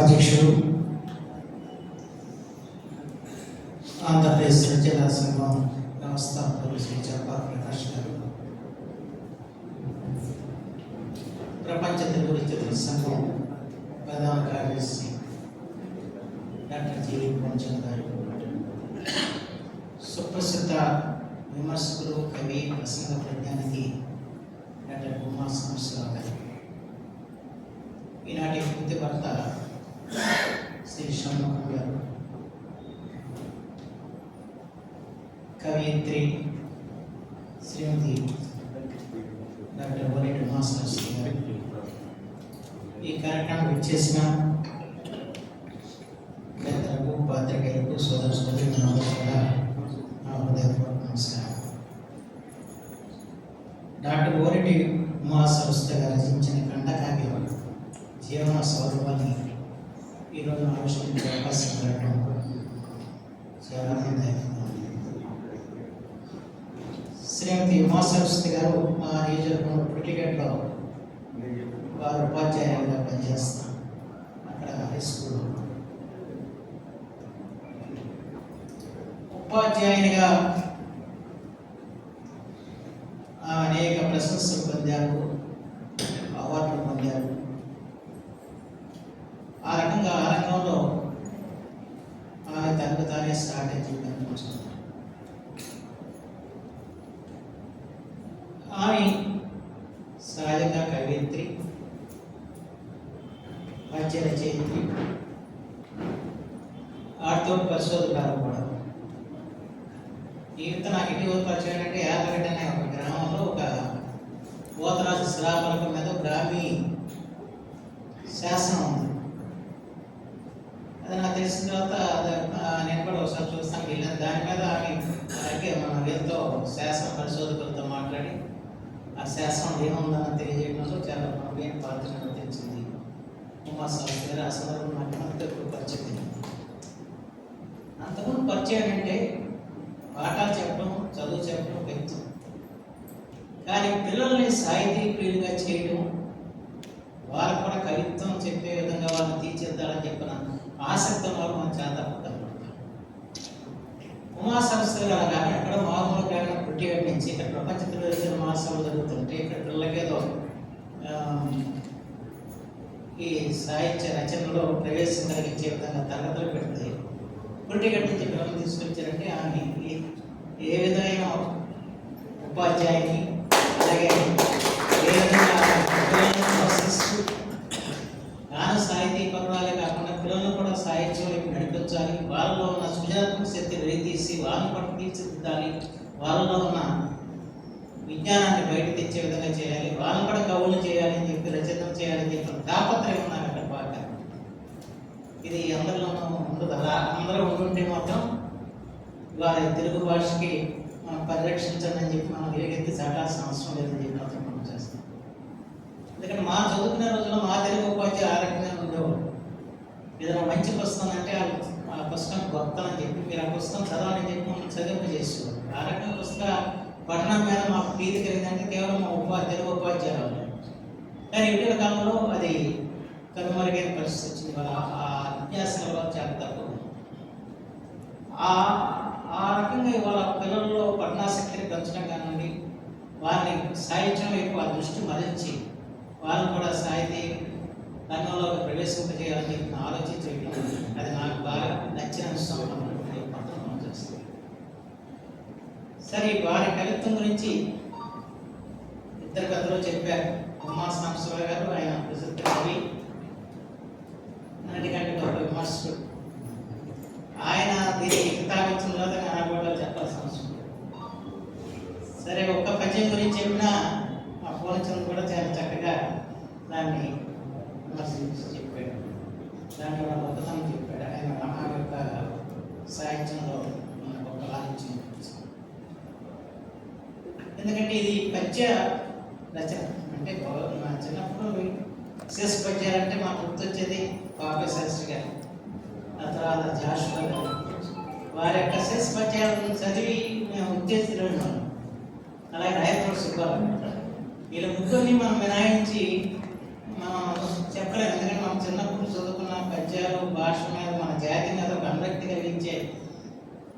అధ్యక్షుడు ఆంధ్రప్రదేశ్ స్వచ్ఛంద సంఘం వ్యవస్థాపకులు శ్రీ చప్పా ప్రకాష్ గారు, ప్రపంచ తెలుగు రచయితల సంఘం ప్రధాన కార్యదర్శి డాక్టర్ జి పంచన్ గారు, సుప్రసిద్ధ విమర్శకులు, కవి, ప్రసంగ ప్రజ్ఞానికి డాక్టర్ ఉమా సాంబశివరావు గారు, ఈనాటి వృత్తి భర్త శ్రీ షణ్ముఖం గారు, కవయిత్రి శ్రీమతి డాక్టర్ వరెడ్డి మాస్టర్ గారు, ఈ కార్యక్రమం విచ్చేసిన పెద్దలకు, పాత్రికేయులకు, సోదర సోదరులకు కూడా నా హృదయపూర్వక నమస్కారం. డాక్టర్ వరెడ్డి మాస్టర్ గారు రచించిన ఖండకావ్యం జీవన సౌరభాన్ని ఈరోజు ఆవిష్కరించే అవకాశం కలగడం చాలా ఆనందదాయకంగా ఉంది. శ్రీమతి ఉమాసరస్వతి గారు మా నియోజకవర్గం పుట్టిగడ్డలో వారు ఉపాధ్యాయులుగా పనిచేస్తారు. అక్కడ హై స్కూల్లో ఉపాధ్యాయునిగా అనేక ప్రశంసలు పొందారు, అవార్డులు పొందారు. ఆ రకంగా ఆ రంగంలో ఆమె తనకు తానే స్ట్రాటజీ కనిపించుకున్నారు. ఆమె సహజంగా కవయిత్రి, పద్య రచయిత్రి, ఆడితో పరిశోధకురాలు కూడా. ఈవిత నాకు ఇటీవల పరిచయం అంటే యాదగడ్డ అనే ఒక గ్రామంలో ఒక పోతరాజు శిలాఫలకం మీద గ్రామీ శాసనం ఉంది. అది నాకు తెలిసిన తర్వాత నేను కూడా ఒకసారి చూస్తానికి వెళ్ళాను. దాని మీద అలాగే మన వీళ్ళతో శాసన పరిశోధకులతో మాట్లాడి ఆ శాసనం ఏముందని తెలియజేయడంలో చాలా ప్రముఖమైన పాత్ర నిర్వహించింది ఉమా సాంబశివరావు గారు. ఆ సందర్భంలో నాకు అంతకు పరిచయం. అంతకుముందు పరిచయం అంటే పాఠాలు చెప్పడం, చదువు చెప్పడం వ్యక్తం, కానీ పిల్లల్ని సాహితీ ప్రియులుగా చేయడం, వారు కూడా కవిత్వం చెప్పే విధంగా వాళ్ళని తీర్చిదిద్దాలని చెప్పిన ఆసక్తి వాళ్ళు మనం చాలా తప్పకుండా. ఉమా సంస్థలు అలాగా ఎక్కడ మామూలు కానీ పుట్టిగడ్డ నుంచి ఇక్కడ ప్రపంచ తెలుగు మహాసభలు జరుగుతుంటే ఇక్కడ పిల్లలకేదో ఈ సాహిత్య రచనలో ప్రవేశం కలిగించే విధంగా తరగతులు పెడితే పుట్టిగడ్డ నుంచి పిల్లలు తీసుకొచ్చారంటే ఆమె ఏ విధమైన ఉపాధ్యాయుని, అలాగే ఏ విధంగా పిల్లలను ప్రోత్సహిస్తూ జ్ఞాన సాహితీ పర్వాలే కాకుండా పిల్లలను కూడా సాహిత్యం వైపు నడిపించాలి, వాళ్ళలో ఉన్న సృజనాత్మక శక్తిని వెలితీసి వాళ్ళని కూడా తీర్చిదిద్దాలి, వాళ్ళలో ఉన్న విజ్ఞానాన్ని బయట తెచ్చే విధంగా చేయాలి, వాళ్ళని కూడా కవులు చేయాలి అని చెప్పి, రచనలు చేయాలని చెప్పి తాపత్రయం ఉన్నారు అక్కడ బాగా. ఇది అందరిలోనూ ఉండదు. అలా అందరూ ఉంటుంటే మాత్రం వారి తెలుగు భాషకి మనం పరిరక్షించండి అని చెప్పి మనం ఏదైతే చాటాల్సిన అవసరం లేదని చెప్పి మాత్రం మనం చేస్తాం. ఎందుకంటే మా చదువుకునే రోజుల్లో మా తెలుగు ఉపాధ్యాయులు ఆ రకంగా ఉండేవారు. ఏదైనా మంచి పుస్తకం అంటే ఆ పుస్తకం గొప్పని చెప్పి మీరు ఆ పుస్తకం చదవాలని చెప్పి మనం చదింపు చేసేవారు. ఆ రకంగా పుస్తక పఠనం మీద మాకు ప్రీతి కలిగిందంటే కేవలం మా తెలుగు ఉపాధ్యాయులు. కానీ ఇటీవల కాలంలో అది కనుమరుగైన పరిస్థితి వచ్చింది. వాళ్ళ ఆ అభ్యాసంలో చాలా తక్కువ. ఆ రకంగా ఇవాళ పిల్లల్లో పఠనాసక్తిని పెంచడం కానివ్వండి, వారిని సాహిత్యం వైపు ఆ దృష్టి మరల్చి వాళ్ళని కూడా సాహితీ రంగంలో ప్రవేశింపజేయాలని చెప్పి ఆలోచించడం, అది నాకు బాగా నచ్చిన అంశం మనం చేస్తాం. సరే, వారి కవిత్వం గురించి ఇద్దరు పెద్దలు చెప్పారు. ఉమా సాంబశివరావు గారు, ఆయన ప్రసిద్ధ కవి, అన్నిటికంటే గొప్ప విమర్శకుడు. ఆయన దీనికి కితాబిచ్చిన తర్వాత ఆయన కూడా చెప్పాల్సిన అవసరం. సరే, ఒక్క పద్యం గురించి చెప్పినా ఆ పూర్ణచంద్ర కూడా చాలా చక్కగా దాన్ని విమర్శించి చెప్పాడు. దాంట్లో గొప్పతనం చెప్పాడు. ఆయన ఆ యొక్క సాహిత్యంలో మనకు ఒక ఆలోచన. ఎందుకంటే ఇది పద్య రచన అంటే మా చిన్నప్పుడు శేష పద్యాలంటే మాకు గుర్తొచ్చేది పాపే శాస్త్రి గారు, ఆ తర్వాత జాషువా గారు. వారి యొక్క శేష పద్యాలను చదివి మేము ఉత్తేజితులు ఉన్నాం. అలాగే రాయపూడి సుబ్బారావు, వీళ్ళ ముగ్గురిని మనం మినాయించి మనం చెప్పలేము. ఎందుకంటే మనం చిన్నప్పుడు చదువుకున్న పద్యాలు భాష మీద మన జాతి మీద ఒక అనురక్తి కలిగించే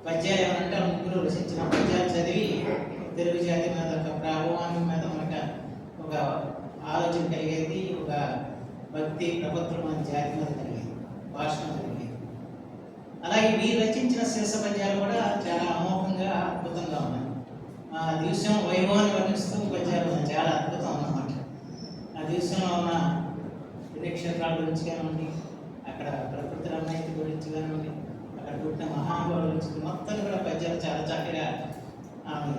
పద్యాలు ఏమంటే ముగ్గురు రచించిన పద్యాలు చదివి తెలుగు జాతి మీద ఒక ప్రభావం మీద మనకు ఒక ఆలోచన కలిగేది, ఒక భక్తి ప్రపత్తులు మన జాతి మీద కలిగేది, భాష మీద కలిగేది. అలాగే వీరు రచించిన శీర్ష పద్యాలు కూడా చాలా అమోఘంగా అద్భుతంగా ఉన్నాయి. ఆ దివ్యం వైభవాన్ని వర్ణిస్తూ పద్యాలు చాలా అద్భుతం అన్నమాట. ఆ దివ్యంలో ఉన్న పుణ్యక్షేత్రాల గురించి కానివ్వండి, అక్కడ ప్రకృతి రమణీయత గురించి కానివ్వండి, అక్కడ పుట్టిన మహానుభావుల గురించి మొత్తం కూడా పద్యాలు చాలా చక్కగా ఆమె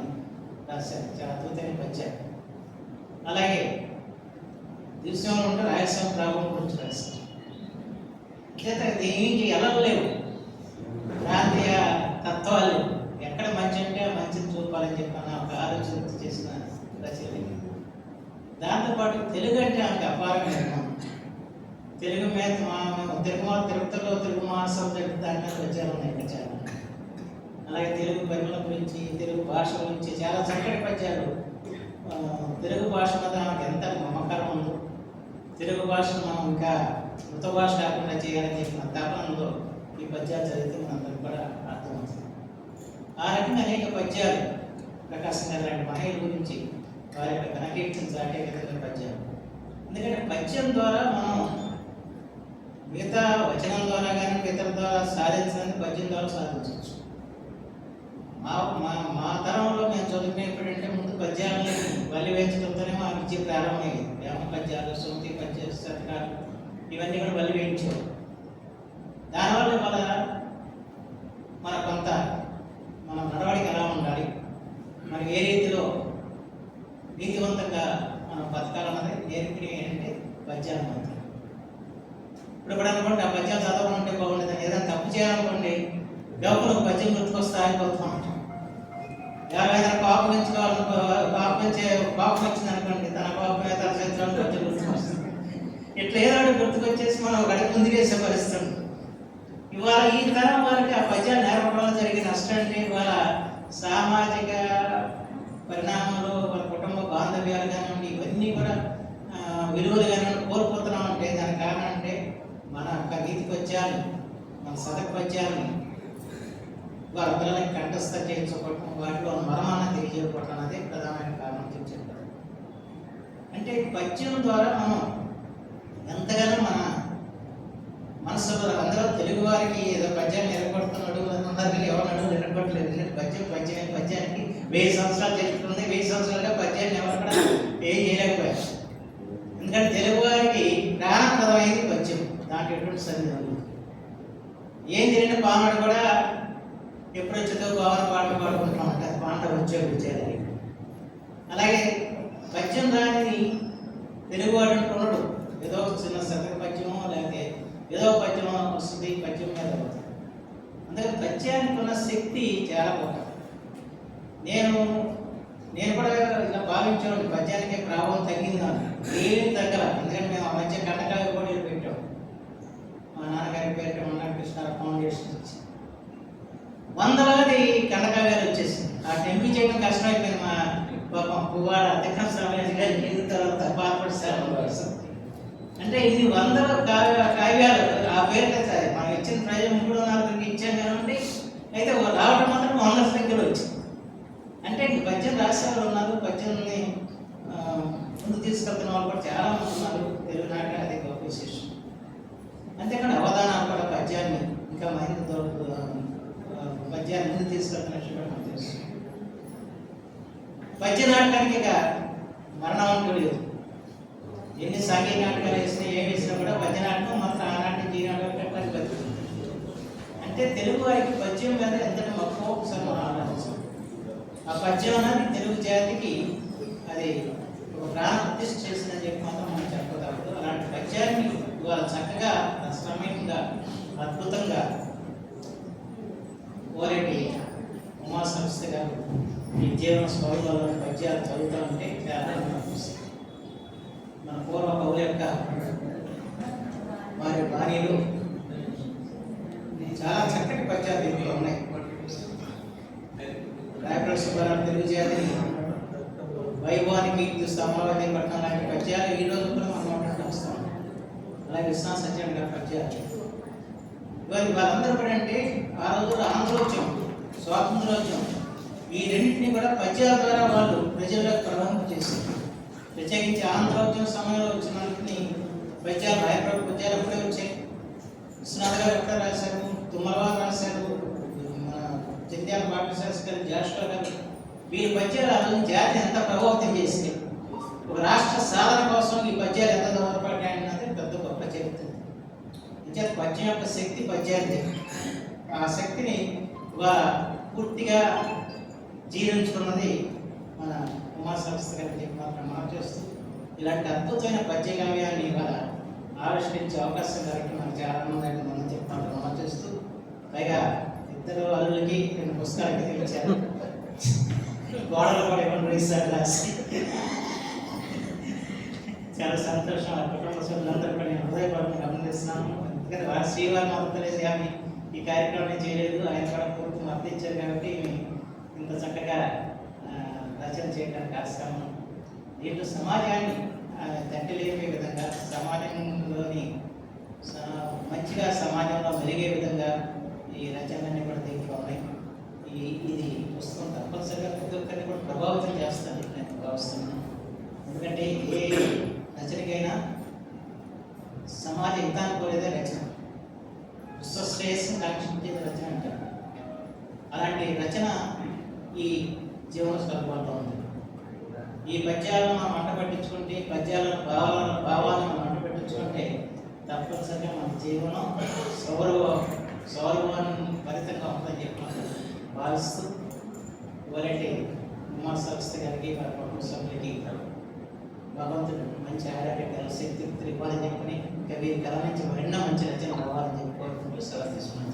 రాశారు. చాలా అద్భుతమైన పద్యాలు. అలాగే దివ్యంలో ఉంటే రాయలసీమ ప్రభావం గురించి రాశారు. చేత దీనికి ఎలా లేవు ప్రాంతీయ తత్వాలు లేవు. ఎక్కడ మంచి అంటే ఆ మంచిని చూపాలని చెప్పిన ఒక ఆలోచన చేసిన రచన. దాంతోపాటు తెలుగు అంటే ఆమెకు అపారమైన తెలుగు మీద తిరుపతిలో తెలుగు మహాసభ దాని మీద వచ్చారు ఉన్నాయి చాలా. అలాగే తెలుగు పరిమళ గురించి, తెలుగు భాష గురించి చాలా చక్కటి పద్యాలు. తెలుగు భాష మీద మనకు ఎంత మమకారం ఉందో, తెలుగు భాషను మనం ఇంకా మృత భాష కాకుండా చేయాలని చెప్పిన తపనలో ఈ పద్యాలు చదివితే మనందరం కూడా అర్థమవుతుంది. ఆ రకంగా అనేక పద్యాలు ప్రకాశం గారు లాంటి మహిళల గురించి వారి యొక్క ఘనకీర్తిని చాటే విధంగా పద్యాలు. ఎందుకంటే పద్యం ద్వారా మనం మిగతా వచనం ద్వారా కానీ ఇతరుల ద్వారా సాధించడానికి పద్యం ద్వారా సాధించవచ్చు. మా తరంలో మేము చదువుకునేప్పుడంటే ముందు పద్యాలని వల్లి వేయించడంతోనే మా విద్య ప్రారంభమయ్యేది. వేమ పద్యాలు, సొంతి పద్యాలు, శతకాలు ఇవన్నీ కూడా వల్లి వేయించేవారు. దానివల్ల మన కొంత మన నడవడికి ఎలా ఉండాలి, మరి ఏ రీతిలో నీతివంతంగా మనం బతకాలన్నది నేర్పిన ఏంటంటే పద్యాలు మాత్రం. ఇప్పుడు అనుకోండి ఆ పద్యాలు చదవాలంటే బాగుండేది, ఏదైనా తప్పు చేయాలనుకోండి లోపల పద్యం గుర్తుకొస్తే ఆగిపోతూ ఉంటాం. ఎవరైనా కోపం వచ్చింది అనుకోండి, తన కోపమే తన చిత్రాలు పద్యం గుర్తుకొస్తుంది. ఇట్లా ఏదో గుర్తుకొచ్చేసి మనం ఒక అడుగు ముందుకేసే పరిస్థితి. ఇవాళ ఈ తరం వారికి ఆ పద్యాలు నేర్పడంలో జరిగిన నష్టం అంటే ఇవాళ సామాజిక పరిణామాలు, వాళ్ళ కుటుంబ బాంధవ్యాలు కానివ్వండి, ఇవన్నీ కూడా విలువలు కానివ్వండి కోల్పోతున్నాం. అంటే దానికి కారణం అంటే మన యొక్క నీతి పద్యాలు, మన సదక పద్యాలని వారి పిల్లలకి కంఠస్థ చేయించుకోవటం, వాటిలో మర్మాన్ని తెలియజేయకపోవటం అనేది ప్రధానమైన కారణం చెప్పారు. అంటే పద్యం ద్వారా మనం ఎంతగానో మన మనసులో అందరూ తెలుగు వారికి ఏదో పద్యాన్ని ఎరగొడుతున్నాడు అందరికీ ఎవరు ఎరగొట్టలేదు. పద్యానికి 1000 సంవత్సరాలు చెప్పుకుంది. 1000 సంవత్సరాలుగా పద్యాన్ని ఎవరు కూడా ఏం చేయలేకపోయారు. ఎందుకంటే తెలుగు వారికి ప్రాణప్రదమైంది పద్యం. దాంట్లో ఎటువంటి సందేహం ఏం జరిగిన పాముడు కూడా ఎప్పుడు వచ్చేదో భావన పాటలు పాడుకుంటున్నాం అంటే అది పాట వచ్చేది. అలాగే పద్యం రాని తెలుగువాడు అంటున్నాడు ఏదో చిన్న శతక పద్యమో లేకపోతే ఏదో పద్యమో వస్తుంది, పద్యం మీద అవుతుంది. అందుకని పద్యానికి ఉన్న శక్తి చాలా గొప్ప. నేను కూడా ఇలా భావించాను పద్యానికి ప్రభావం తగ్గిందని. ఏమీ తగ్గల. ఎందుకంటే మేము ఆ మధ్య కండకాయ పోటీలు పెట్టాం. మా నాన్నగారి పేరు మన్నా కృష్ణారావు ఫౌండేషన్ నుంచి వందలాది కండకావ్యాలు వచ్చేసింది. ఆ ఎంపీ చేయడం కష్టమైపోయింది. మా పాపం పువ్వాడ అధ్యక్ష స్వామి గారి తర్వాత బాధపడి అంటే ఇన్ని వందల కావ్యాలు ఆ పేరు కదా మనం ఇచ్చిన ప్రజలు 3-4 ఇచ్చాం కాబట్టి అయితే రావడం మాత్రం 100 సంఖ్యలో వచ్చింది. అంటే ఇంక పద్యం రాసేవాళ్ళు ఉన్నారు, పద్యాన్ని ముందు తీసుకెళ్తున్న వాళ్ళు కూడా చాలా మంది ఉన్నారు. తెలుగు నాట అది గొప్ప విశేషం. అంతేకాదు అవధానాలు కూడా పద్యాన్ని ఇంకా మరింత పద్యాన్ని ముందు తీసుకెళ్తున్నట్టు మనం తెలుసు. పద్య నాటకానికి ఇక మరణం అంటూ లేదు. ఎన్ని సాంఘిక నాటకాలు వేసినా ఏమి వేసినా కూడా పద్య నాటకం మాత్రం ఆ నాటకం ఈ నాటకం బతుకుతుంది. అంటే తెలుగు వారికి పద్యం మీద ఎంతటి మక్కువ ఒకసారి మనం ఆలోచించాం. ఆ పద్యం అనేది తెలుగు జాతికి అది ఒక ప్రాణ ప్రతిష్ఠ చేసిందని చెప్పి మాత్రం మనం చెప్పగలదు. అలాంటి పద్యాన్ని ఇవాళ చక్కగా శ్రమికంగా అద్భుతంగా కోరేటి ఉమా సంస్థ గారు ఈ జీవన స్వరంలో పద్యాలు చదువుతూ ఉంటే చాలా అనిపిస్తుంది. మన పూర్వ కవుల యొక్క వారి బాణీలు చాలా చక్కటి పద్యాలు దీంట్లో ఉన్నాయి. రాయపూడి సుబ్బారావు తెలుగు జాతిని వైభవానికి అమరావతి పట్టణం లాంటి పద్యాలు ఈ రోజు కూడా మనం మాట్లాడుతూ అలాగే విశ్వనాథ సత్యనారాయణ గారి పద్యాలు. వాళ్ళందరూ కూడా అంటే ఆ రోజుల్లో ఆంధ్రోద్యమం, స్వాతంత్రోద్యమం, ఈ రెండింటినీ కూడా పద్యాల ద్వారా వాళ్ళు ప్రజలకు ప్రభావితం చేశారు. ప్రత్యేకించి ఆంధ్రోద్యమ సమయంలో వచ్చిన వాళ్ళని పద్యాలు రాయప్రభు పద్యాలు ఎప్పుడే వచ్చాయి. విశ్వనాథ్ గారు ఎక్కడ రాశారు, తుమ్మలవారు రాశారు, జంధ్యాల పాఠశాస్త్రి గారు, జాషువా గారు, వీరి పద్యాలు ఆ రోజు జాతిని ఎంత ప్రభావితం చేసి ఒక రాష్ట్ర సాధన కోసం ఈ పద్యాలు ఎంత దోహదపడ్డాయన్నది పెద్ద గొప్ప చరిత్ర. నిజానికి పద్యం యొక్క శక్తి పద్యాలదే. ఆ శక్తిని పూర్తిగా జీర్ణించుకున్నది మన ఉమా సంస్థ గారికి చెప్పి మాత్రం మార్చేస్తూ ఇలాంటి అద్భుతమైన పద్య కావ్యాన్ని ఇవాళ ఆవిష్కరించే అవకాశం కాబట్టి మనకు చాలా ఆనందంగా మనం చెప్తాను మార్చేస్తూ, పైగా ఇద్దరు అల్లులకి 2 పుస్తకాలు ఇచ్చారు. గోడలు కూడా ఇవ్వండి ఇస్తారు రాసి. చాలా సంతోషం. ఆ కుటుంబ సభ్యులందరూ కూడా నేను హృదయపూర్వకంగా గమనిస్తున్నాను. ఎందుకంటే వారి శ్రీవారి మద్దతులేదు కానీ ఈ కార్యక్రమాన్ని చేయలేదు. ఆయన కూడా పూర్తి మద్దతు ఇచ్చారు కాబట్టి ఇంత చక్కగా రచన చేయడానికి ఆస్కారం. దీంట్లో సమాజాన్ని తట్టలేపే విధంగా, సమాజంలోని మంచిగా సమాజంలో మెలిగే విధంగా ఈ రచనలన్నీ కూడా దీంట్లో ఉన్నాయి. ఇది పుస్తకం తప్పనిసరిగా ప్రతి ఒక్కరిని కూడా ప్రభావితం చేస్తాను నేను భావిస్తున్నాను. ఎందుకంటే ఏ రచనకైనా సమాజ హితాన్ని కోరేదే రచన, విశ్వశ్రేయస్సును కాంక్షించేది రచన అంటారు. అలాంటి రచన ఈ జీవన స్వరూపంలో ఉంది. ఈ పద్యాలను మనం మంట పట్టించుకుంటే, పద్యాలను భావాలను మంట పట్టించుకుంటే తప్పనిసరిగా మన జీవనం సౌరవాన్ని ఫలితంగా ఉందని చెప్పి భావిస్తూ ఇవాళ ఉమా సంస్థ గారికి, వారి కుటుంబ సభ్యులకి భగవంతుడు మంచి ఆరోగ్య శక్తి ఇవ్వాలని చెప్పని, ఇంకా వీరి కళ నుంచి మరెన్నో మంచి రచన రావాలని చెప్పి కోరుకుంటూ సెలవు తీసుకున్నాను.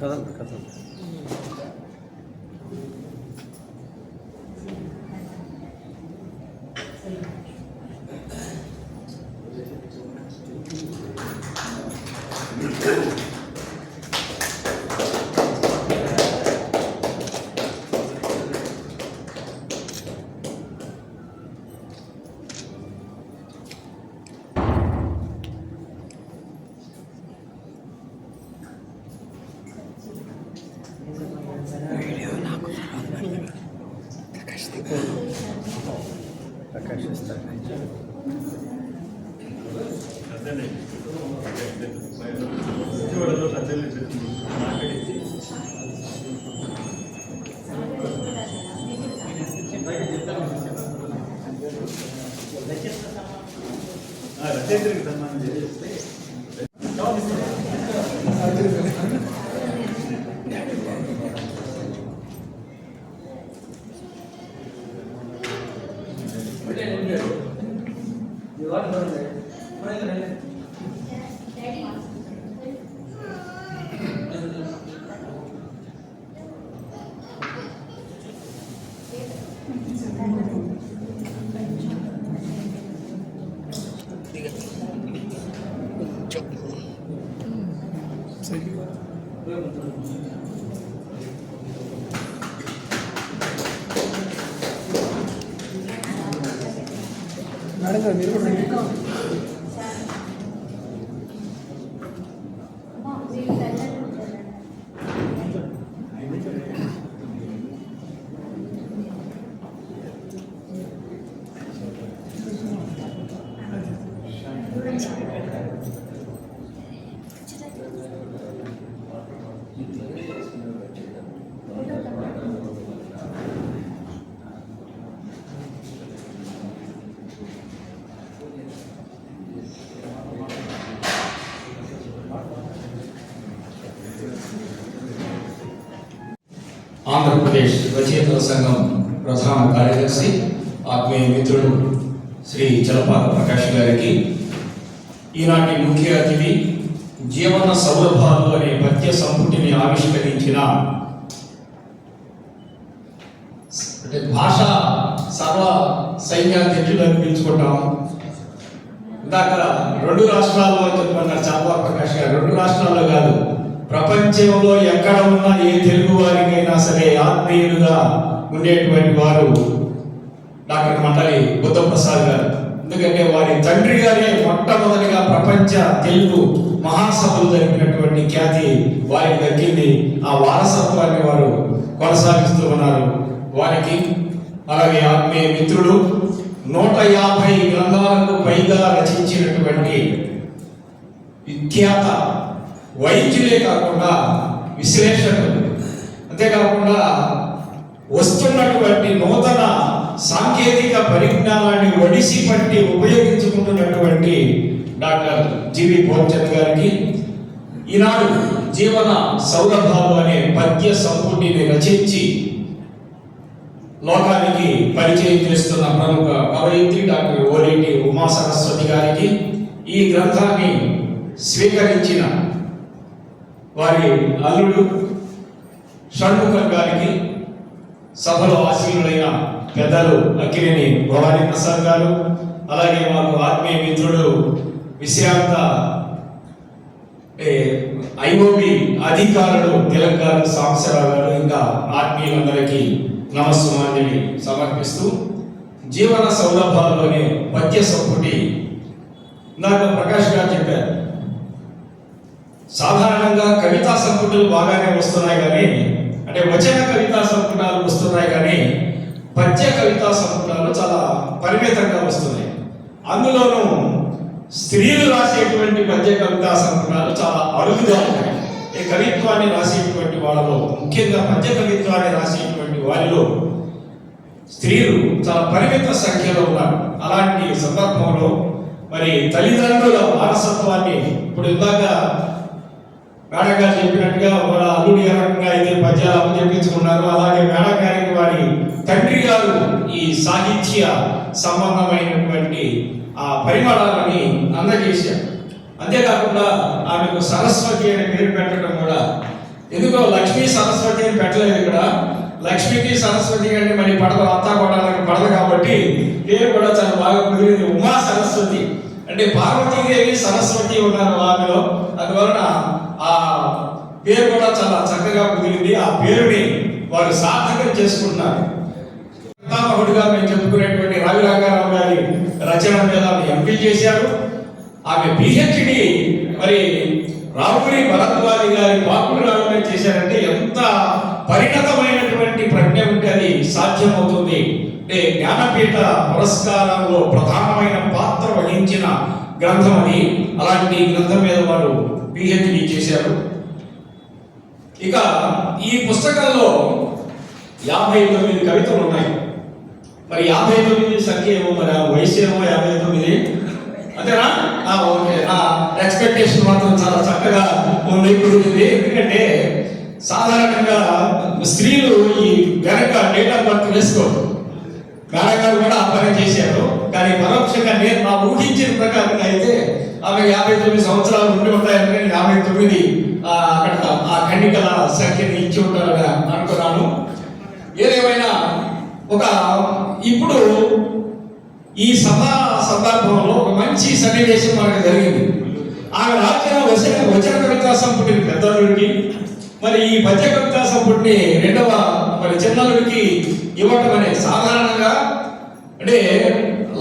కథ రచయితలకు సన్మానం చేస్తే మేడం గారు మీరు కూడా ఆంధ్రప్రదేశ్ రచయితల సంఘం ప్రధాన కార్యదర్శి ఆత్మీయ మిత్రుడు శ్రీ చలపాక ప్రకాష్ గారికి, ఈనాటి ముఖ్య అతిథి జీవన సౌరభాలు అనే పద్య సంపుటిని ఆవిష్కరించిన అంటే భాష సర్వ సైన్యాధ్యక్షులు పిలుచుకుంటాం. ఇందాక 2 రాష్ట్రాల్లో చెప్పుకున్నారు చాపా ప్రకాష్ గారు. 2 రాష్ట్రాల్లో కాదు, ప్రపంచంలో ఎక్కడ ఉన్న ఏ తెలుగు వారికైనా సరే ఆత్మీయులుగా ఉండేటువంటి వారు డాక్టర్ మండలి బుద్ధప్రసాద్ గారు. ఎందుకంటే వారి తండ్రి గారే మొట్టమొదటిగా ప్రపంచ తెలుగు మహాసభలు జరిపినటువంటి ఖ్యాతి వారికి దక్కింది. ఆ వారసత్వాన్ని వారు కొనసాగిస్తూ ఉన్నారు. వారికి అలాగే ఆత్మీయ మిత్రుడు 150 గ్రంథాలకు పైగా రచించినటువంటి విఖ్యాత వైద్యులే కాకుండా విశ్లేషకులు, అంతేకాకుండా వస్తున్నటువంటి నూతన సాంకేతిక పరిజ్ఞానాన్ని ఒడిసి పట్టి ఉపయోగించుకుంటున్నటువంటి డాక్టర్ జివి భోజన్ గారికి ఈనాడు జీవన సౌరభాలు అనే పద్య సంపుటిని రచించి లోకానికి పరిచయం చేస్తున్న ప్రముఖ కవయిత్రి డాక్టర్ ఓలేటి ఉమా సరస్వతి గారికి, ఈ గ్రంథాన్ని స్వీకరించిన వారి అల్లుడు షణ్ముఖం గారికి, సభలో ఆశీనులైన పెద్దలు అక్కినేని భవానీ ప్రసాద్ గారు, అలాగే మాకు ఆత్మీయ మిత్రుడు విశ్రాంత ఐఓబి అధికారులు తిలక్ గారు, సాంబశివరావు గారు, ఇంకా ఆత్మీయులందరికీ నమస్సుమాంజలి సమర్పిస్తూ జీవన సౌలభాల్లోనే పద్య సంపుటి ఇందాక ప్రకాష్ గారు చెప్పారు. సాధారణంగా కవితా సంపుటులు బాగానే వస్తున్నాయి కానీ, అంటే వచన కవితా సంపుటాలు వస్తున్నాయి కానీ పద్య కవితా సంపుటాలు చాలా పరిమితంగా వస్తున్నాయి. అందులోనూ స్త్రీలు రాసేటువంటి పద్య కవితా సంపుటాలు చాలా అరుదుగా ఉన్నాయి. ఈ కవిత్వాన్ని రాసేటువంటి వాళ్ళలో, ముఖ్యంగా పద్య కవిత్వాన్ని రాసేటువంటి వారిలో స్త్రీలు చాలా పరిమిత సంఖ్యలో ఉన్నారు. అలాంటి సందర్భంలో మరి తల్లిదండ్రుల వారసత్వాన్ని, ఇప్పుడు ఇందాక మేడం గారు చెప్పినట్టుగా వాళ్ళ అల్లుడి ఏ రకంగా అయితే పద్యాలు చెప్పించుకున్నారు, అలాగే మేడం గారికి వారి తండ్రి గారు ఈ సాహిత్య సంబంధమైనటువంటి ఆ పరిమాణాలని అందజేశారు. అంతేకాకుండా ఆమెకు సరస్వతి అనే పేరు పెట్టడం కూడా, ఎందుకో లక్ష్మీ సరస్వతి అని పెట్టలేదు ఇక్కడ. లక్ష్మికి సరస్వతి అంటే మరి పడదు, అత్తా పడాలని పడదు కాబట్టి పేరు కూడా చాలా బాగా కుదిరింది. ఉమా సరస్వతి అంటే పార్వతీదేవి సరస్వతి ఉన్నారు ఆమెలో, అందువలన ఆ పేరు కూడా చాలా చక్కగా కుదిరింది. ఆ పేరుని వారు సార్థకం చేసుకుంటున్నారు. పితామహుడిగా మేము చెప్పుకునేటువంటి రావి రంగారావు గారి రచన మీద ఎంపీ చేశారు. ఆమె పిహెచ్డి మరి రావురి భరద్వాజి గారి వాకుడు రావడమే చేశారంటే ఎంత పరిణతమైనటువంటి ప్రజ్ఞ ఉంటే అది సాధ్యమవుతుంది. అంటే జ్ఞానపీఠ పురస్కారంలో ప్రధానమైన పాత్ర వహించిన గ్రంథం అది. అలాంటి గ్రంథం మీద వారు పిహెచ్డి చేశారు. ఇక ఈ పుస్తకంలో 59 కవితలు ఉన్నాయి. మరి 59 సంఖ్య ఏమో, మరి వయసు ఏమో 59 అంతేనా? ఓకే, ఎక్స్పెక్టేషన్ మాత్రం చాలా చక్కగా ఉంది. ఎందుకంటే సాధారణంగా స్త్రీలు ఈ గనక డేట్ ఆఫ్ బర్త్ వేసుకోరు. మేడం గారు కూడా ఆ పని చేశారు. కానీ పరోక్షంగా నేను నా ఊహించిన ప్రకారంగా అయితే ఆమె 59 సంవత్సరాలు ఉండి ఉంటాయంటే 59 అక్కడ ఆ ఖండికల సంఖ్యని ఇచ్చి ఉంటారని అనుకున్నాను. ఏదేమైనా ఒక ఇప్పుడు ఈ సభా సందర్భంలో ఒక మంచి సన్నివేశం మనకు జరిగింది. ఆమె రాసిన వచన కవితా సంపుటిని పెద్దలుడికి, మరి ఈ పద్య కవితా సంపుటిని రెండవ మరి చిన్నలుడికి ఇవ్వటం అనేది సాధారణంగా అంటే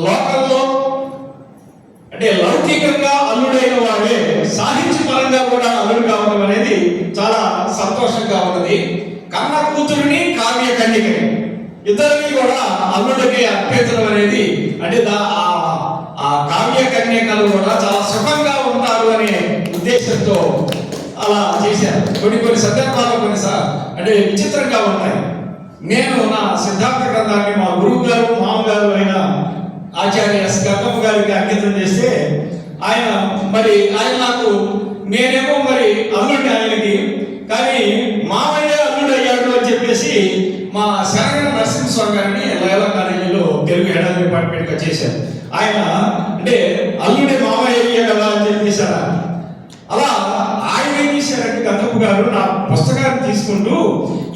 లోకల్లో అంటే లౌకికంగా అల్లుడైన వాడే సాహిత్యపరంగా కూడా అల్లుడు కావడం అనేది చాలా సంతోషంగా ఉన్నది. కన్న కూతురిని కావ్య కన్యకని ఇద్దరిని కూడా అల్లుడికి అర్పించడం అనేది అంటే ఆ కావ్య కన్యకలు కూడా చాలా సుఖంగా ఉంటారు అనే ఉద్దేశంతో అలా చేశారు. కొన్ని సందర్భాలు అంటే విచిత్రంగా ఉంటాయి. నేను నా సిద్ధాంత గ్రంథాన్ని మా గురువు గారు మామగారు అయిన ఆచార్య స్కందమ్మ గారికి అంకితం చేస్తే ఆయన నాకు నేనేమో మరి అల్లుడిని ఆయనకి, కానీ మామయ్య అల్లుడు అయ్యాడు అని చెప్పేసి మా శరణ నరసింహస్వామి గారిని లయలా కాలేజీలో తెలుగు హెడ్ డిపార్ట్మెంట్ గా చేశారు. ఆయన అంటే అల్లుడి మామయ్య కదా అని చెప్పేశారు. అలా చేశారంటే గంధపు గారు నా పుస్తకాన్ని తీసుకుంటూ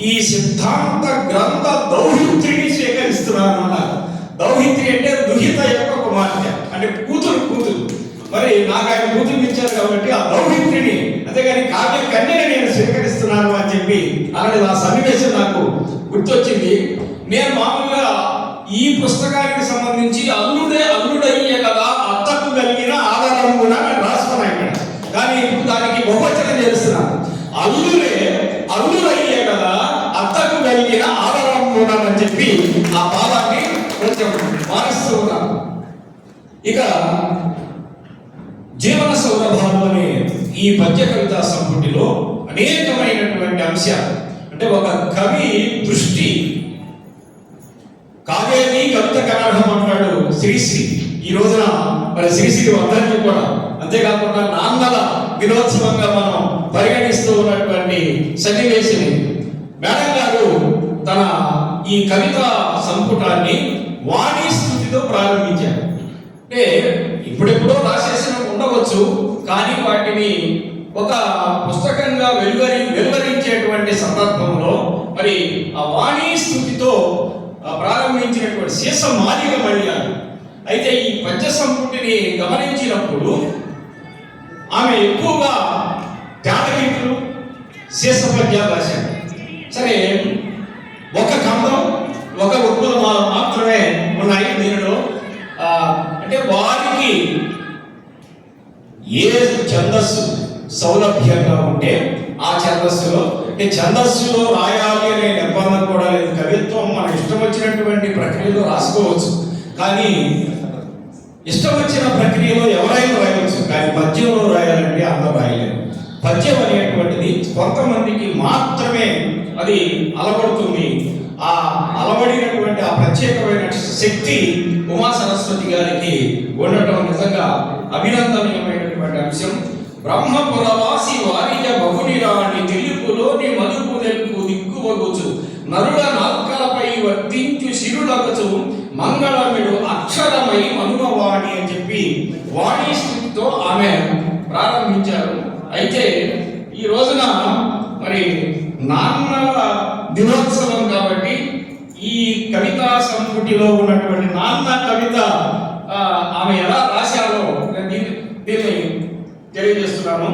ఈ సిద్ధాంత గ్రంథ దౌహిత్రిని స్వీకరిస్తున్నాను అన్నారు. దౌహిత్రి అంటే దుహిత యొక్క కుమార్తె, అంటే కూతురు. మరి నాకు ఆయన కూతురు ఇచ్చారు కాబట్టి ఆ దౌహిత్రిని, అంతేగాని కావ్య కన్యని నేను స్వీకరిస్తున్నాను అని చెప్పి అలాంటి ఆ సన్నివేశం నాకు గుర్తొచ్చింది. నేను మామూలుగా ఈ పుస్తకానికి సంబంధించి అల్లుడయ్యే కదా అత్తకు కలిగిన ఆధారం కూడా నేను రాసుకున్నాను ఇక్కడ. కానీ ఇప్పుడు దానికి బహువచనం చేస్తున్నాను. అల్లుడయ్యే కదా అత్తకు కలిగిన ఆధారం కూడా అని చెప్పి ఆ భావాన్ని కొంచెం మారుస్తూ ఉన్నాను. ఇక జీవన సౌరభాలు అనే ఈ పద్య కవితా సంపుటిలో అనేకమైనటువంటి అంశాలు, అంటే ఒక కవి దృష్టి కావేరి కవిత కనర్హం అంటాడు శ్రీశ్రీ. ఈ రోజున మరి శ్రీశ్రీ వర్ధంతి కూడా, అంతేకాకుండా నాన్నల దినోత్సవంగా మనం పరిగణిస్తూ ఉన్నటువంటి సన్నివేశం. మేడం గారు తన ఈ కవితా సంపుటాన్ని వాణి స్థుతితో ప్రారంభించారు. అంటే ఇప్పుడెప్పుడో రాసేసిన ఉండవచ్చు, కానీ వాటిని ఒక పుస్తకంగా వెలువరించేటువంటి సందర్భంలో మరి ఆ వాణి స్థుతితో ప్రారంభించినటువంటి శీర్ష మాలిక మళ్ళారు. అయితే ఈ పద్య సంపుటిని గమనించినప్పుడు ఆమె ఎక్కువగా త్యాగగీతులు, శీర్ష పద్యాలు రాశారు. సరే, ఒక ఖండం, ఒక ఉత్పలం మాత్రమే ఉన్నాయి దీనిలో. అంటే వారికి ఏ ఛందస్సు సౌలభ్యంగా ఉంటే ఆ ఛందస్సులో, అంటే ఛందస్సులో రాయాలి అనే నిర్బంధం కూడా లేదు. కవిత్వం మన ఇష్టం వచ్చినటువంటి ప్రక్రియలో రాసుకోవచ్చు, కానీ ఇష్టం వచ్చిన ప్రక్రియలో ఎవరైనా రాయవచ్చు. కానీ పద్యంలో రాయాలంటే అందరూ రాయలేరు. పద్యం అనేటువంటిది కొంతమందికి మాత్రమే అది అలవడుతుంది. ఆ అలవడినటువంటి ఆ ప్రత్యేకమైన శక్తి ఉమా సరస్వతి గారికి ఉండటం నిజంగా అభినందనీయమైనటువంటి అంశం. బ్రహ్మపురవాసి వారిజ బహునిరాణి తెలుపులోని మలుపు తెలుపు దిక్కువగుచు నరుల నాల్కలపై వర్తించు శిరులగచు మంగళమిడు అక్షరమై మనుమవాణి అని చెప్పి వాణి స్థితితో ఆమె ప్రారంభించారు. అయితే ఈ రోజున మరి నాన్నల దినోత్సవం కాబట్టి ఈ కవితా సంపుటిలో ఉన్నటువంటి నాన్న కవిత ఆమె ఎలా రాశారో దీన్ని తెలియజేస్తున్నాను.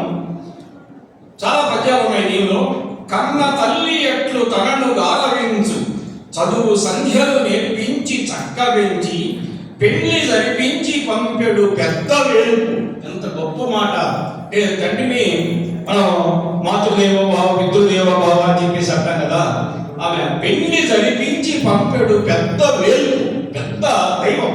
చాలా పద్యాలు ఉన్నాయి దీనిలో. కన్న తల్లి ఎట్లు తనను గారవించు, చదువు సంధ్యలు నేర్పించి చక్కబెంచి, పెళ్లి జరిపించి పంపెడు పెద్ద వేలుపు. ఎంత గొప్ప మాట! అంటే తండ్రిని మనం మాతృదేవోభావ పితృదేవోభావ అని చెప్పేసి అంటాం కదా. ఆమె పెళ్లి జరిపించి పంపెడు పెద్ద వేలుపు, పెద్ద దైవం.